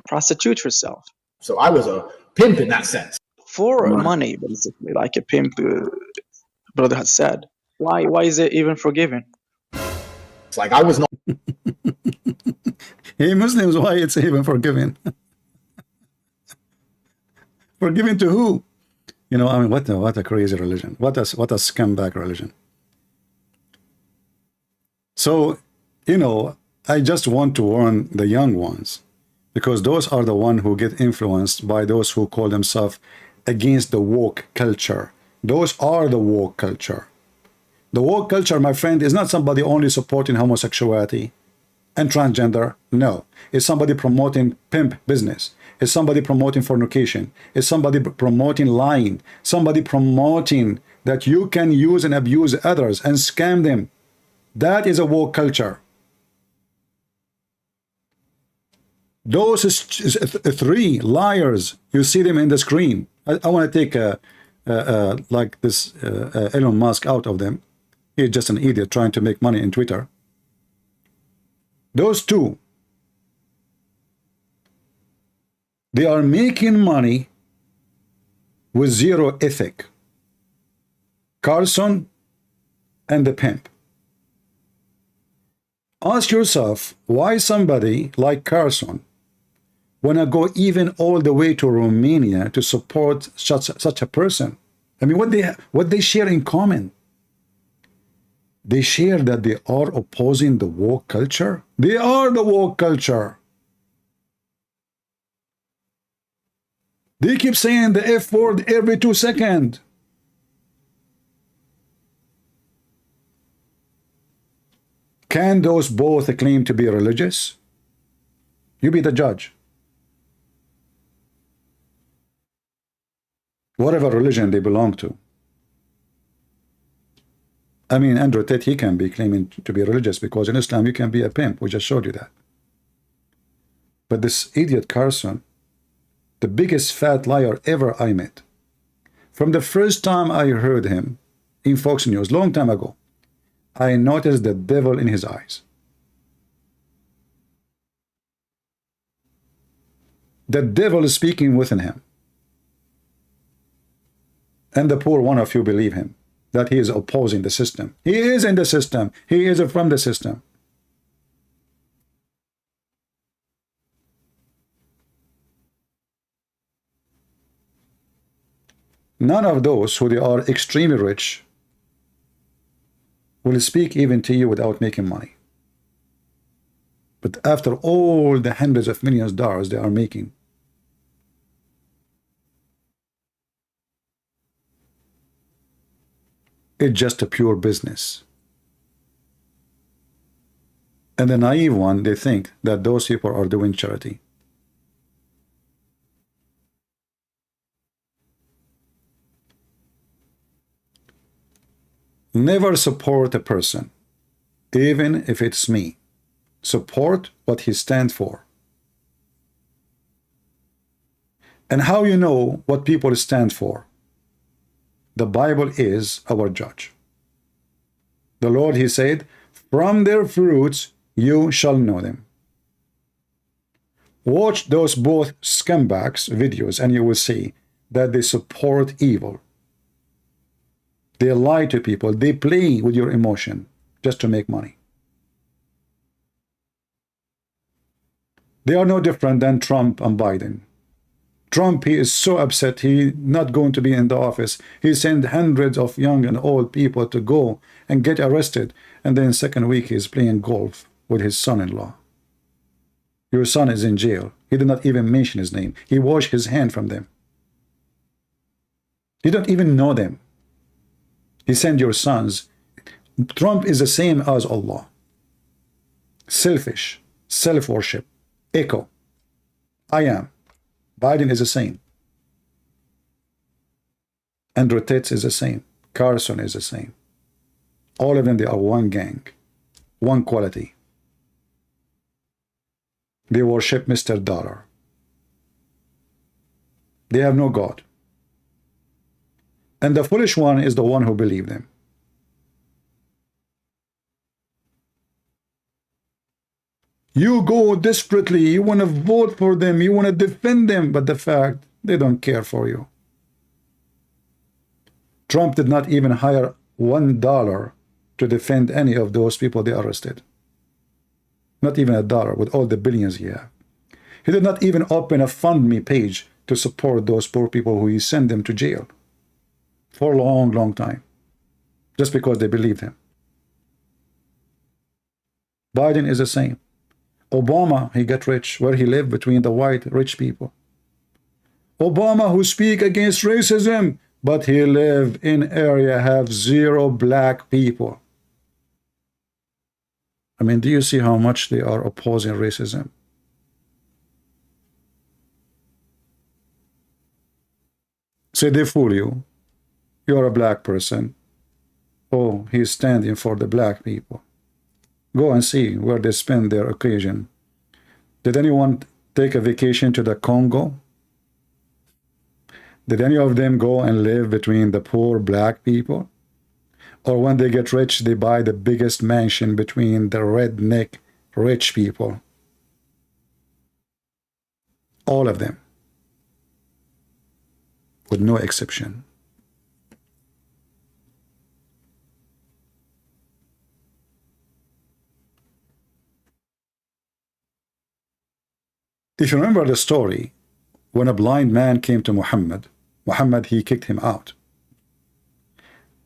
prostitute herself. So I was a pimp in that sense. For money, basically, like a pimp, brother has said. Why is it even forgiven? It's like I was not. Hey, Muslims, why it's even forgiven? Forgiven to who? You know, I mean, what a crazy religion. What a scumbag religion. So, you know, I just want to warn the young ones, because those are the ones who get influenced by those who call themselves against the woke culture. Those are the woke culture. The woke culture, my friend, is not somebody only supporting homosexuality and transgender. No. It's somebody promoting pimp business. It's somebody promoting fornication. It's somebody promoting lying. Somebody promoting that you can use and abuse others and scam them. That is a woke culture. Those three liars, you see them in the screen. I want to take like this Elon Musk out of them. He's just an idiot trying to make money in Twitter. Those two, they are making money with zero ethic. Carson and the pimp. Ask yourself why somebody like Carson, want to go even all the way to Romania to support such a person. I mean, what they share in common? They share that they are opposing the woke culture. They are the woke culture. They keep saying the F word every 2 seconds. Can those both claim to be religious? You be the judge. Whatever religion they belong to. I mean, Andrew Tate, he can be claiming to be religious because in Islam you can be a pimp. We just showed you that. But this idiot Carson, the biggest fat liar ever I met, from the first time I heard him in Fox News, long time ago, I noticed the devil in his eyes. The devil is speaking within him. And the poor one of you believe him, that he is opposing the system. He is in the system. He is from the system. None of those who they are extremely rich will speak even to you without making money. But after all the hundreds of millions of dollars they are making, it's just a pure business. And the naive one, they think that those people are doing charity. Never support a person, even if it's me. Support what he stands for. And how you know what people stand for? The Bible is our judge. The Lord, he said, from their fruits you shall know them. Watch those both scumbags videos and you will see that they support evil. They lie to people. They play with your emotion just to make money. They are no different than Trump and Biden. Trump, he is so upset he's not going to be in the office. He sent hundreds of young and old people to go and get arrested. And then second week he's playing golf with his son-in-law. Your son is in jail. He did not even mention his name. He washed his hand from them. You don't even know them. He sent your sons. Trump is the same as Allah. Selfish, self-worship, echo. I am. Biden is the same. Andrew Tate is the same. Carson is the same. All of them, they are one gang, one quality. They worship Mr. Dollar. They have no God. And the foolish one is the one who believes them. You go desperately, you want to vote for them, you want to defend them, but the fact, they don't care for you. Trump did not even hire $1 to defend any of those people they arrested. Not even $1 with all the billions he have. He did not even open a FundMe page to support those poor people who he sent them to jail for a long, long time, just because they believed him. Biden is the same. Obama, he got rich where he lived between the white rich people. Obama who speak against racism, but he lived in area have 0 black people. I mean, do you see how much they are opposing racism? So they fool you. You're a black person. Oh, he's standing for the black people. Go and see where they spend their occasion. Did anyone take a vacation to the Congo? Did any of them go and live between the poor black people? Or when they get rich, they buy the biggest mansion between the redneck rich people? All of them. With no exception. If you remember the story, when a blind man came to Muhammad, he kicked him out.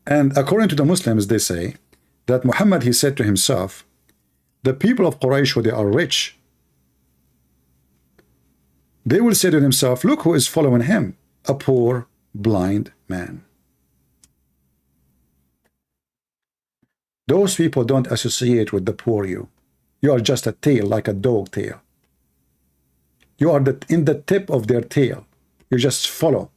And according to the Muslims, they say that Muhammad, he said to himself, the people of Quraysh, they are rich. They will say to themselves, look who is following him, a poor blind man. Those people don't associate with the poor you. You are just a tail, like a dog tail. You are in the tip of their tail. You just follow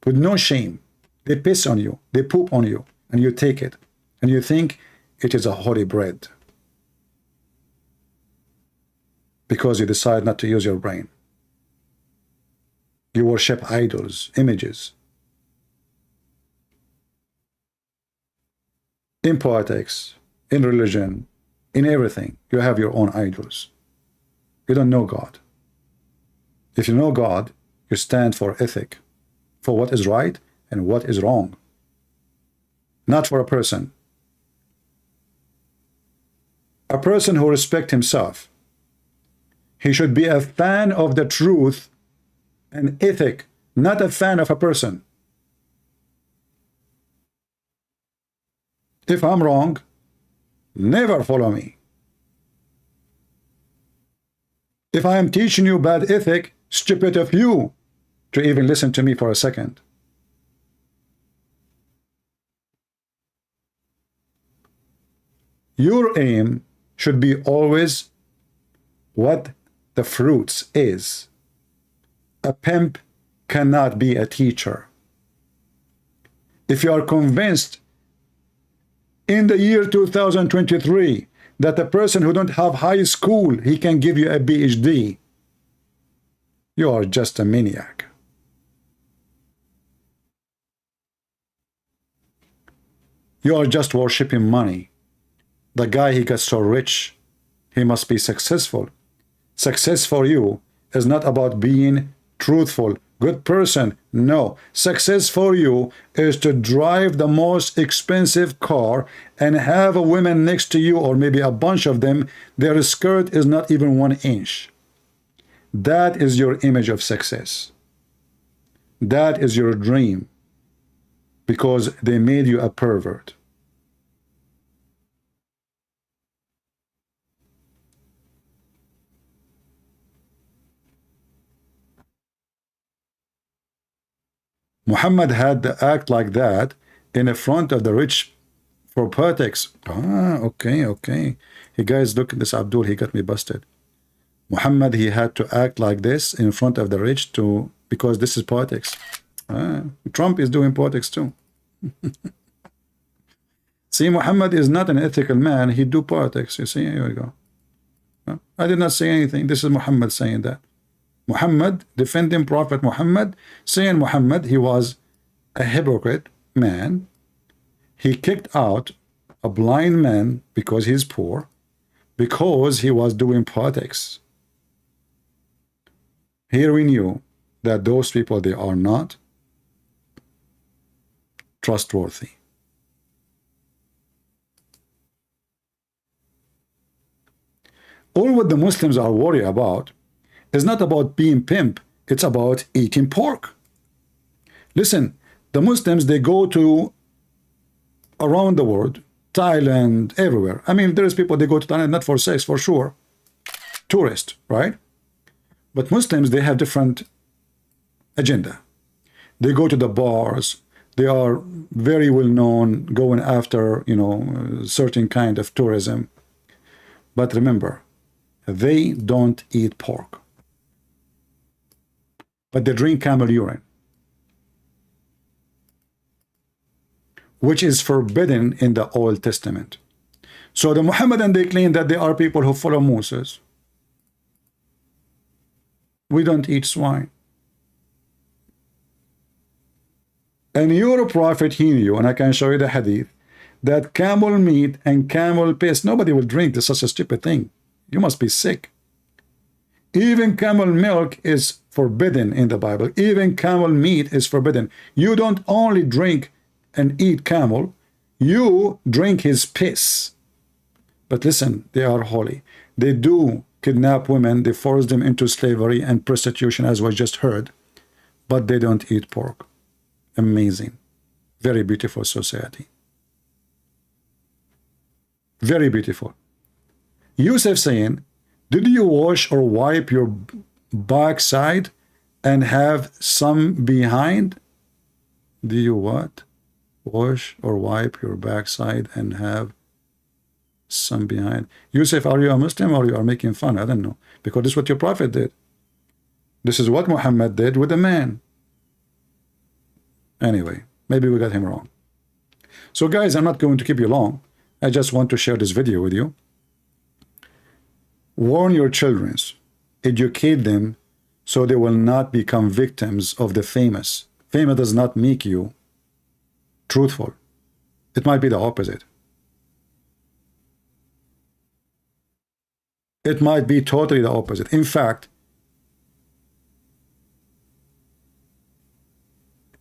with no shame. They piss on you, they poop on you, and you take it, and you think it is a holy bread because you decide not to use your brain. You worship idols, images. In politics, in religion, in everything, you have your own idols. You don't know God. If you know God, you stand for ethic, for what is right and what is wrong, not for a person. A person who respects himself, he should be a fan of the truth and ethic, not a fan of a person. If I'm wrong, never follow me. If I am teaching you bad ethic, stupid of you to even listen to me for a second. Your aim should be always what the fruits is. A pimp cannot be a teacher. If you are convinced in the year 2023 that a person who don't have high school, he can give you a PhD, you are just a maniac. You are just worshiping money. The guy, he got so rich, he must be successful. Success for you is not about being truthful, good person. No. Success for you is to drive the most expensive car and have a woman next to you, or maybe a bunch of them, their skirt is not even 1 inch. That is your image of success. That is your dream, because they made you a pervert. Muhammad had to act like that in the front of the rich for politics. Okay. Hey guys, look at this Abdul, he got me busted. Muhammad, he had to act like this in front of the rich because this is politics. Trump is doing politics too. See, Muhammad is not an ethical man. He do politics. You see, here we go. I did not say anything. This is Muhammad saying that. Muhammad defending Prophet Muhammad, saying Muhammad, he was a hypocrite man. He kicked out a blind man because he's poor, because he was doing politics. Here we knew that those people, they are not trustworthy. All what the Muslims are worried about is not about being pimp, it's about eating pork. Listen, the Muslims, they go to around the world, Thailand, everywhere. I mean, there's people, they go to Thailand not for sex, for sure. Tourist, right? But Muslims, they have different agenda. They go to the bars. They are very well known going after, certain kind of tourism. But remember, they don't eat pork. But they drink camel urine, which is forbidden in the Old Testament. So the Muhammadan, they claim that they are people who follow Moses. We don't eat swine. And your prophet, he knew, and I can show you the hadith, that camel meat and camel piss, nobody will drink this, such a stupid thing. You must be sick. Even camel milk is forbidden in the Bible. Even camel meat is forbidden. You don't only drink and eat camel, you drink his piss. But listen, they are holy. They do kidnap women, they force them into slavery and prostitution, as we just heard, but they don't eat pork. Amazing. Very beautiful society. Very beautiful. Yusuf saying, did you wash or wipe your backside and have some behind? Do you what? Wash or wipe your backside and have some behind? Yusuf, are you a Muslim or you are making fun? I don't know. Because this is what your prophet did. This is what Muhammad did with a man. Anyway, maybe we got him wrong. So guys, I'm not going to keep you long. I just want to share this video with you. Warn your children. Educate them so they will not become victims of the famous. Famous does not make you truthful. It might be the opposite. It might be totally the opposite. In fact,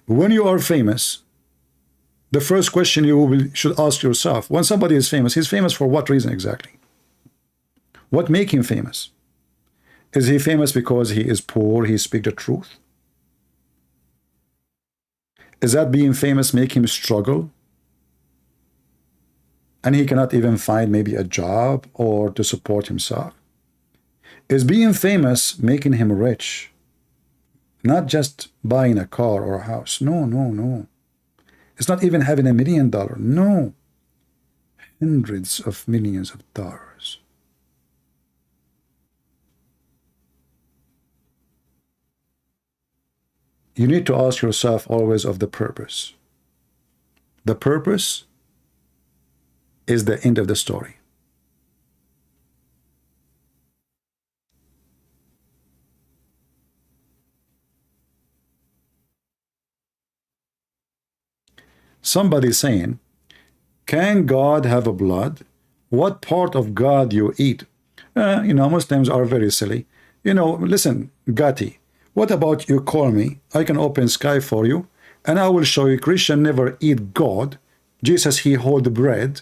when you are famous, the first question should ask yourself, when somebody is famous, he's famous for what reason exactly? What makes him famous? Is he famous because he is poor, he speaks the truth? Is that being famous make him struggle? And he cannot even find maybe a job or to support himself? Is being famous making him rich? Not just buying a car or a house. No, no, no. It's not even having $1 million. No. Hundreds of millions of dollars. You need to ask yourself always of the purpose. The purpose is the end of the story. Somebody saying, can God have a blood? What part of God you eat? Muslims are very silly. Listen, Gati, what about you call me? I can open sky for you, and I will show you Christian never eat God. Jesus, he hold bread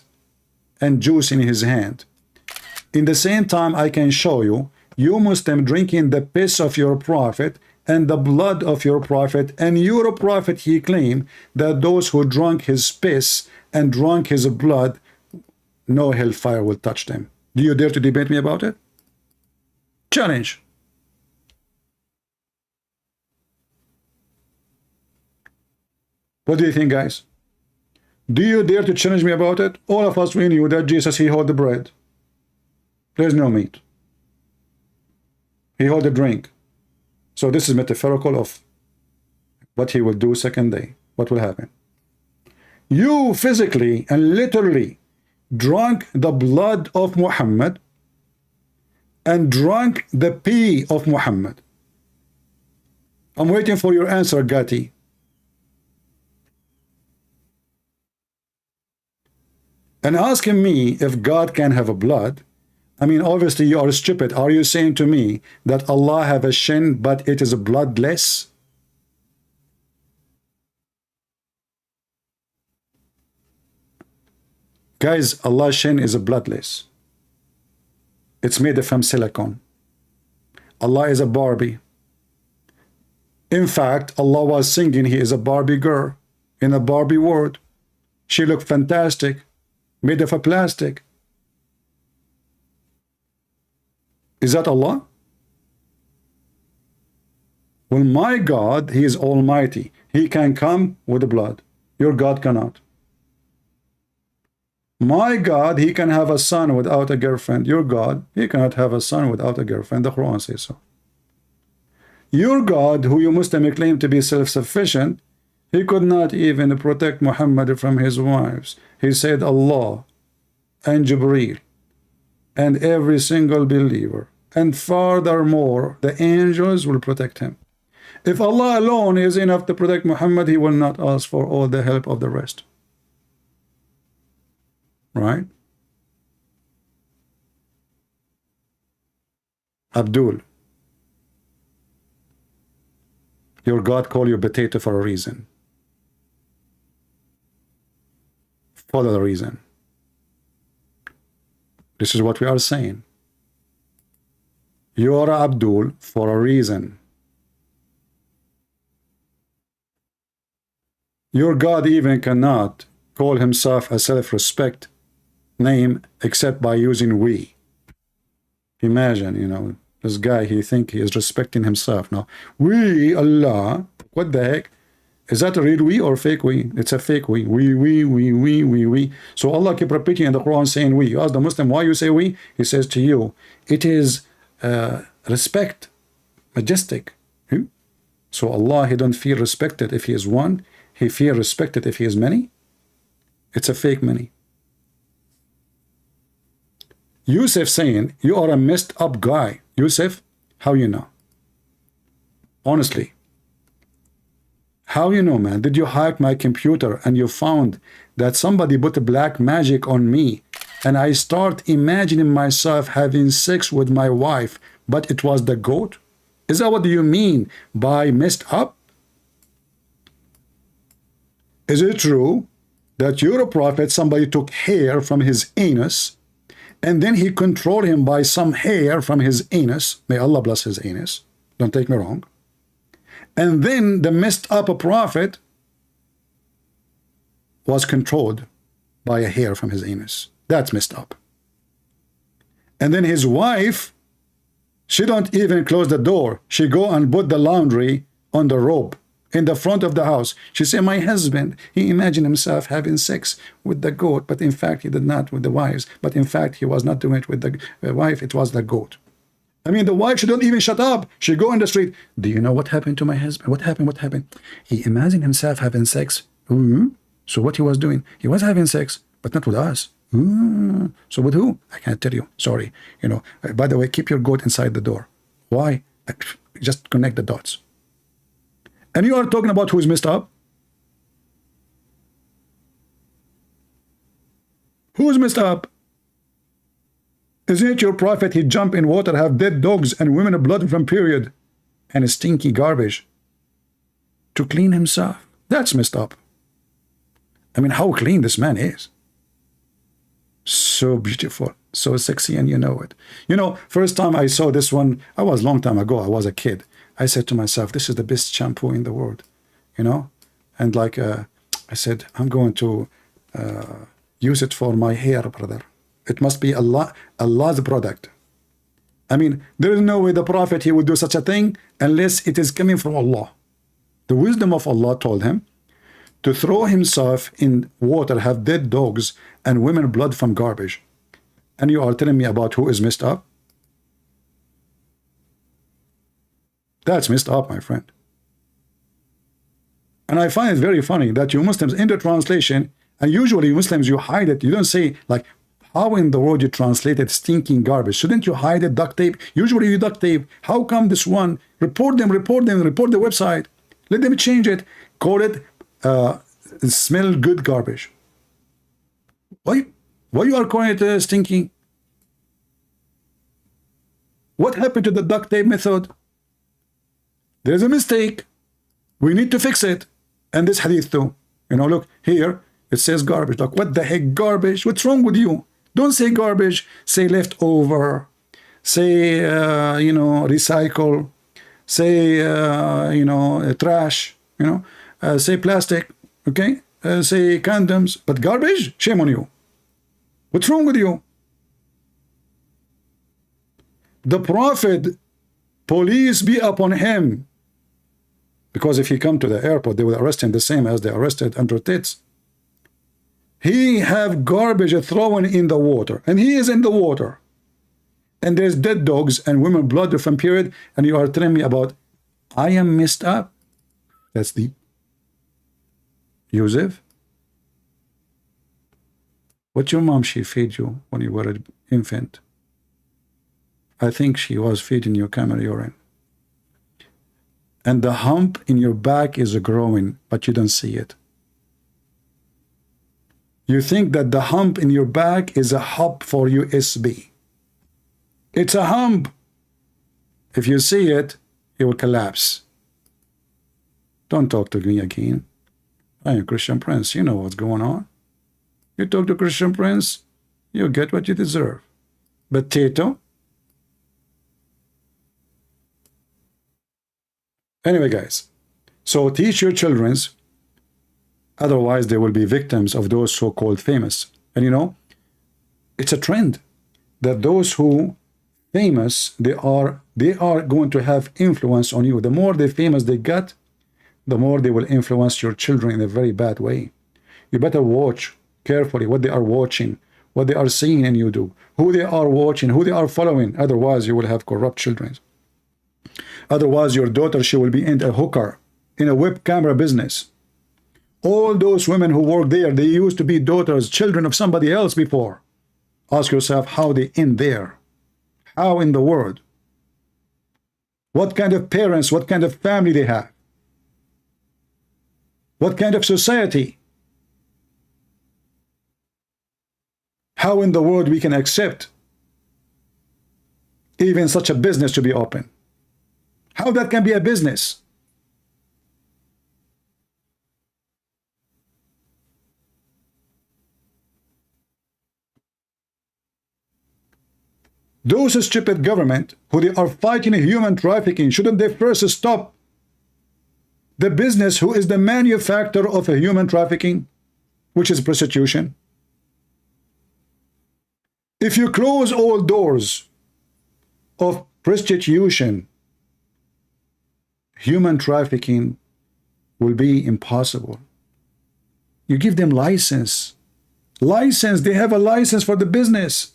and juice in his hand. In the same time, I can show you, you Muslim drinking the piss of your prophet and the blood of your prophet, and your prophet, he claimed that those who drank his piss and drank his blood, no hellfire will touch them. Do you dare to debate me about it? Challenge. What do you think, guys? Do you dare to challenge me about it? All of us, we knew that Jesus, he held the bread. There's no meat. He held the drink. So this is metaphorical of what he will do second day. What will happen? You physically and literally drank the blood of Muhammad and drank the pee of Muhammad. I'm waiting for your answer, Gati. And asking me if God can have a blood, I mean, obviously you are stupid. Are you saying to me that Allah have a shin, but it is bloodless? Guys, Allah's shin is bloodless. It's made from silicone. Allah is a Barbie. In fact, Allah was singing he is a Barbie girl in a Barbie world. She looked fantastic, made of a plastic. Is that Allah? Well, my God, he is almighty. He can come with blood. Your God cannot. My God, he can have a son without a girlfriend. Your God, he cannot have a son without a girlfriend. The Quran says so. Your God, who you Muslim claim to be self-sufficient, he could not even protect Muhammad from his wives. He said Allah and Jibreel and every single believer, and furthermore the angels will protect him. If Allah alone is enough to protect Muhammad, he will not ask for all the help of the rest. Right? Abdul, your God called you potato for a reason. Follow the reason. This is what we are saying. You are Abdul for a reason. Your God even cannot call himself a self-respect name except by using we. Imagine, you know, this guy, he think he is respecting himself. No, we, Allah, what the heck? Is that a real we or fake we? It's a fake we. We. So Allah keep repeating in the Quran saying we. You ask the Muslim why you say we? He says to you, it is respect, majestic. So Allah, he don't feel respected if he is one. He feel respected if he is many. It's a fake many. Yusuf saying, you are a messed up guy. Yusuf, how you know? Honestly. How you know, man? Did you hack my computer and you found that somebody put a black magic on me and I start imagining myself having sex with my wife, but it was the goat? Is that what you mean by messed up? Is it true that you're a prophet, somebody took hair from his anus and then he controlled him by some hair from his anus? May Allah bless his anus. Don't take me wrong. And then the messed up prophet was controlled by a hair from his anus. That's messed up. And then his wife, she don't even close the door. She go and put the laundry on the rope in the front of the house. She said, my husband, he imagined himself having sex with the goat, but in fact he did not with the wives. But in fact he was not doing it with the wife, it was the goat. I mean, the wife, she don't even shut up. She go in the street. Do you know what happened to my husband? What happened? What happened? He imagined himself having sex. So what he was doing? He was having sex, but not with us. So with who? I can't tell you. Sorry. You know, by the way, keep your goat inside the door. Why? Just connect the dots. And you are talking about who's messed up? Who's messed up? Isn't it your prophet? He jump in water, have dead dogs and women blood from period and stinky garbage to clean himself. That's messed up. I mean, how clean this man is. So beautiful, so sexy, and you know it. You know, first time I saw this one, I was a long time ago, I was a kid. I said to myself, this is the best shampoo in the world, you know? And like, I said, I'm going to use it for my hair, brother. It must be Allah's product. I mean, there is no way the prophet, he would do such a thing unless it is coming from Allah. The wisdom of Allah told him to throw himself in water, have dead dogs and women blood from garbage. And you are telling me about who is messed up? That's messed up, my friend. And I find it very funny that you Muslims in the translation, and usually Muslims, you hide it. You don't say, like, how in the world you translated stinking garbage? Shouldn't you hide it, duct tape? Usually you duct tape. How come this one? Report them, report the website. Let them change it. Call it smell good garbage. Why you are calling it stinking? What happened to the duct tape method? There's a mistake. We need to fix it. And this hadith too. You know, look, here it says garbage. Like, what the heck, garbage? What's wrong with you? Don't say garbage. Say leftover. Say, you know, recycle. Say, you know, trash. You know, say plastic. Okay? Say condoms. But garbage? Shame on you. What's wrong with you? The Prophet, police be upon him. Because if he come to the airport, they will arrest him the same as they arrested Andrew Tate. He have garbage thrown in the water, and he is in the water. And there's dead dogs and women blood from period, and you are telling me about, I am messed up. That's deep. Yusuf, what your mom, she fed you when you were an infant? I think she was feeding you camel urine. And the hump in your back is growing, but you don't see it. You think that the hump in your back is a hub for USB. It's a hump. If you see it, it will collapse. Don't talk to me again. I am Christian Prince. You know what's going on. You talk to Christian Prince, you get what you deserve. But Tate, Anyway, guys, so teach your children's, otherwise they will be victims of those so-called famous. And you know, it's a trend that those who famous, they are going to have influence on you. The more they famous they get, the more they will influence your children in a very bad way. You better watch carefully what they are watching, what they are seeing in you do, who they are watching, who they are following. Otherwise, you will have corrupt children. Otherwise, your daughter, she will be in a hooker, in a web camera business. All those women who work there, they used to be daughters, children of somebody else before. Ask yourself how they end there. How in the world? What kind of parents, what kind of family they have? What kind of society? How in the world we can accept even such a business to be open? How that can be a business? Those stupid government who they are fighting human trafficking, shouldn't they first stop the business who is the manufacturer of a human trafficking, which is prostitution? If you close all doors of prostitution, human trafficking will be impossible. You give them license. License, they have a license for the business.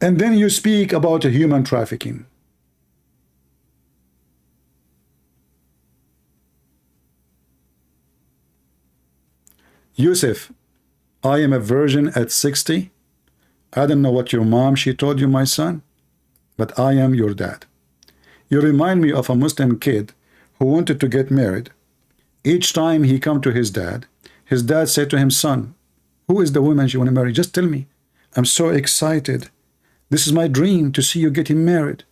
And then you speak about a human trafficking. Yusuf, I am a virgin at 60. I don't know what your mom, she told you, my son, but I am your dad. You remind me of a Muslim kid who wanted to get married. Each time he come to his dad said to him, son, who is the woman you want to marry? Just tell me. I'm so excited. This is my dream to see you getting married.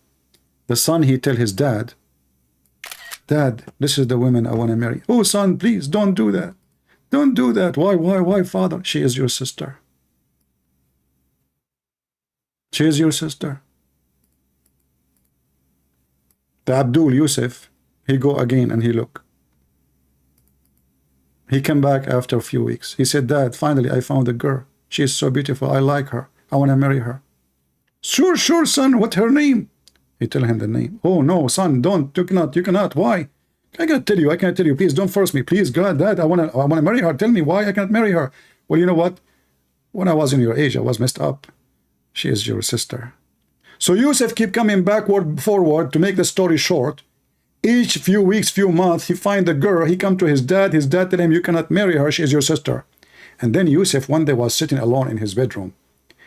The son, he tell his dad, Dad, this is the woman I want to marry. Oh, son, please don't do that. Don't do that. Why, father? She is your sister. She is your sister. The Abdul Yusuf, he go again and he look. He came back after a few weeks. He said, Dad, finally I found a girl. She is so beautiful. I like her. I want to marry her. Sure, son. What her name? He tell him the name. Oh, no, son, don't. You cannot. Why? I can't tell you. Please don't force me. Please, God, Dad, I wanna marry her. Tell me why I can't marry her. Well, you know what? When I was in your age, I was messed up. She is your sister. So Yusuf keep coming forward to make the story short. Each few weeks, few months, he find a girl. He come to his dad. His dad tell him, you cannot marry her. She is your sister. And then Yusuf one day was sitting alone in his bedroom.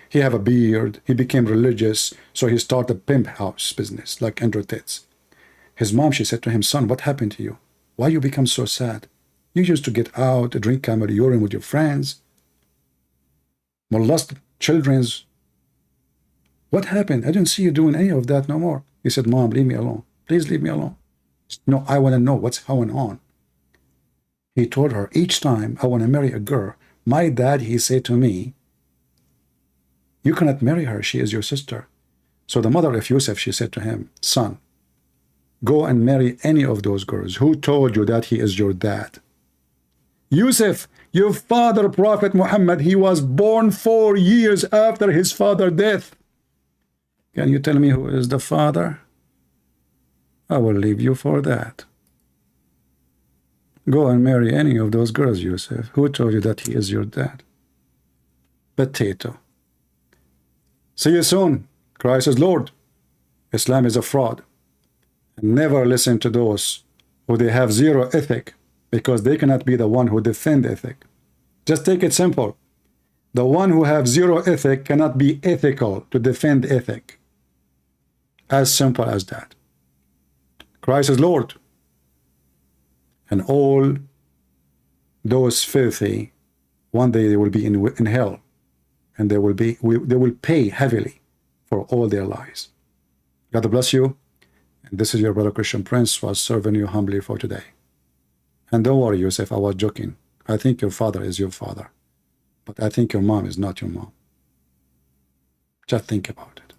He have a beard. He became religious. So he started a pimp house business like Andrew Tate's. His mom, she said to him, son, what happened to you? Why you become so sad? You used to get out, drink camel urine with your friends, molest children's. What happened? I didn't see you doing any of that no more. He said, Mom, leave me alone. Please leave me alone. No, I want to know what's going on. He told her, each time I want to marry a girl, my dad, he said to me, you cannot marry her. She is your sister. So the mother of Yusuf, she said to him, son, go and marry any of those girls. Who told you that he is your dad? Yusuf, your father, Prophet Muhammad, he was born 4 years after his father's death. Can you tell me who is the father? I will leave you for that. Go and marry any of those girls, Yusuf. Who told you that he is your dad? Potato. See you soon. Christ is Lord. Islam is a fraud. Never listen to those who they have zero ethic, because they cannot be the one who defend ethic. Just take it simple. The one who have zero ethic cannot be ethical to defend ethic. As simple as that. Christ is Lord. And all those filthy, one day they will be in hell, and they will pay heavily for all their lies. God bless you. And this is your brother Christian Prince, was serving you humbly for today. And don't worry, Yusuf, I was joking. I think your father is your father, but I think your mom is not your mom. Just think about it.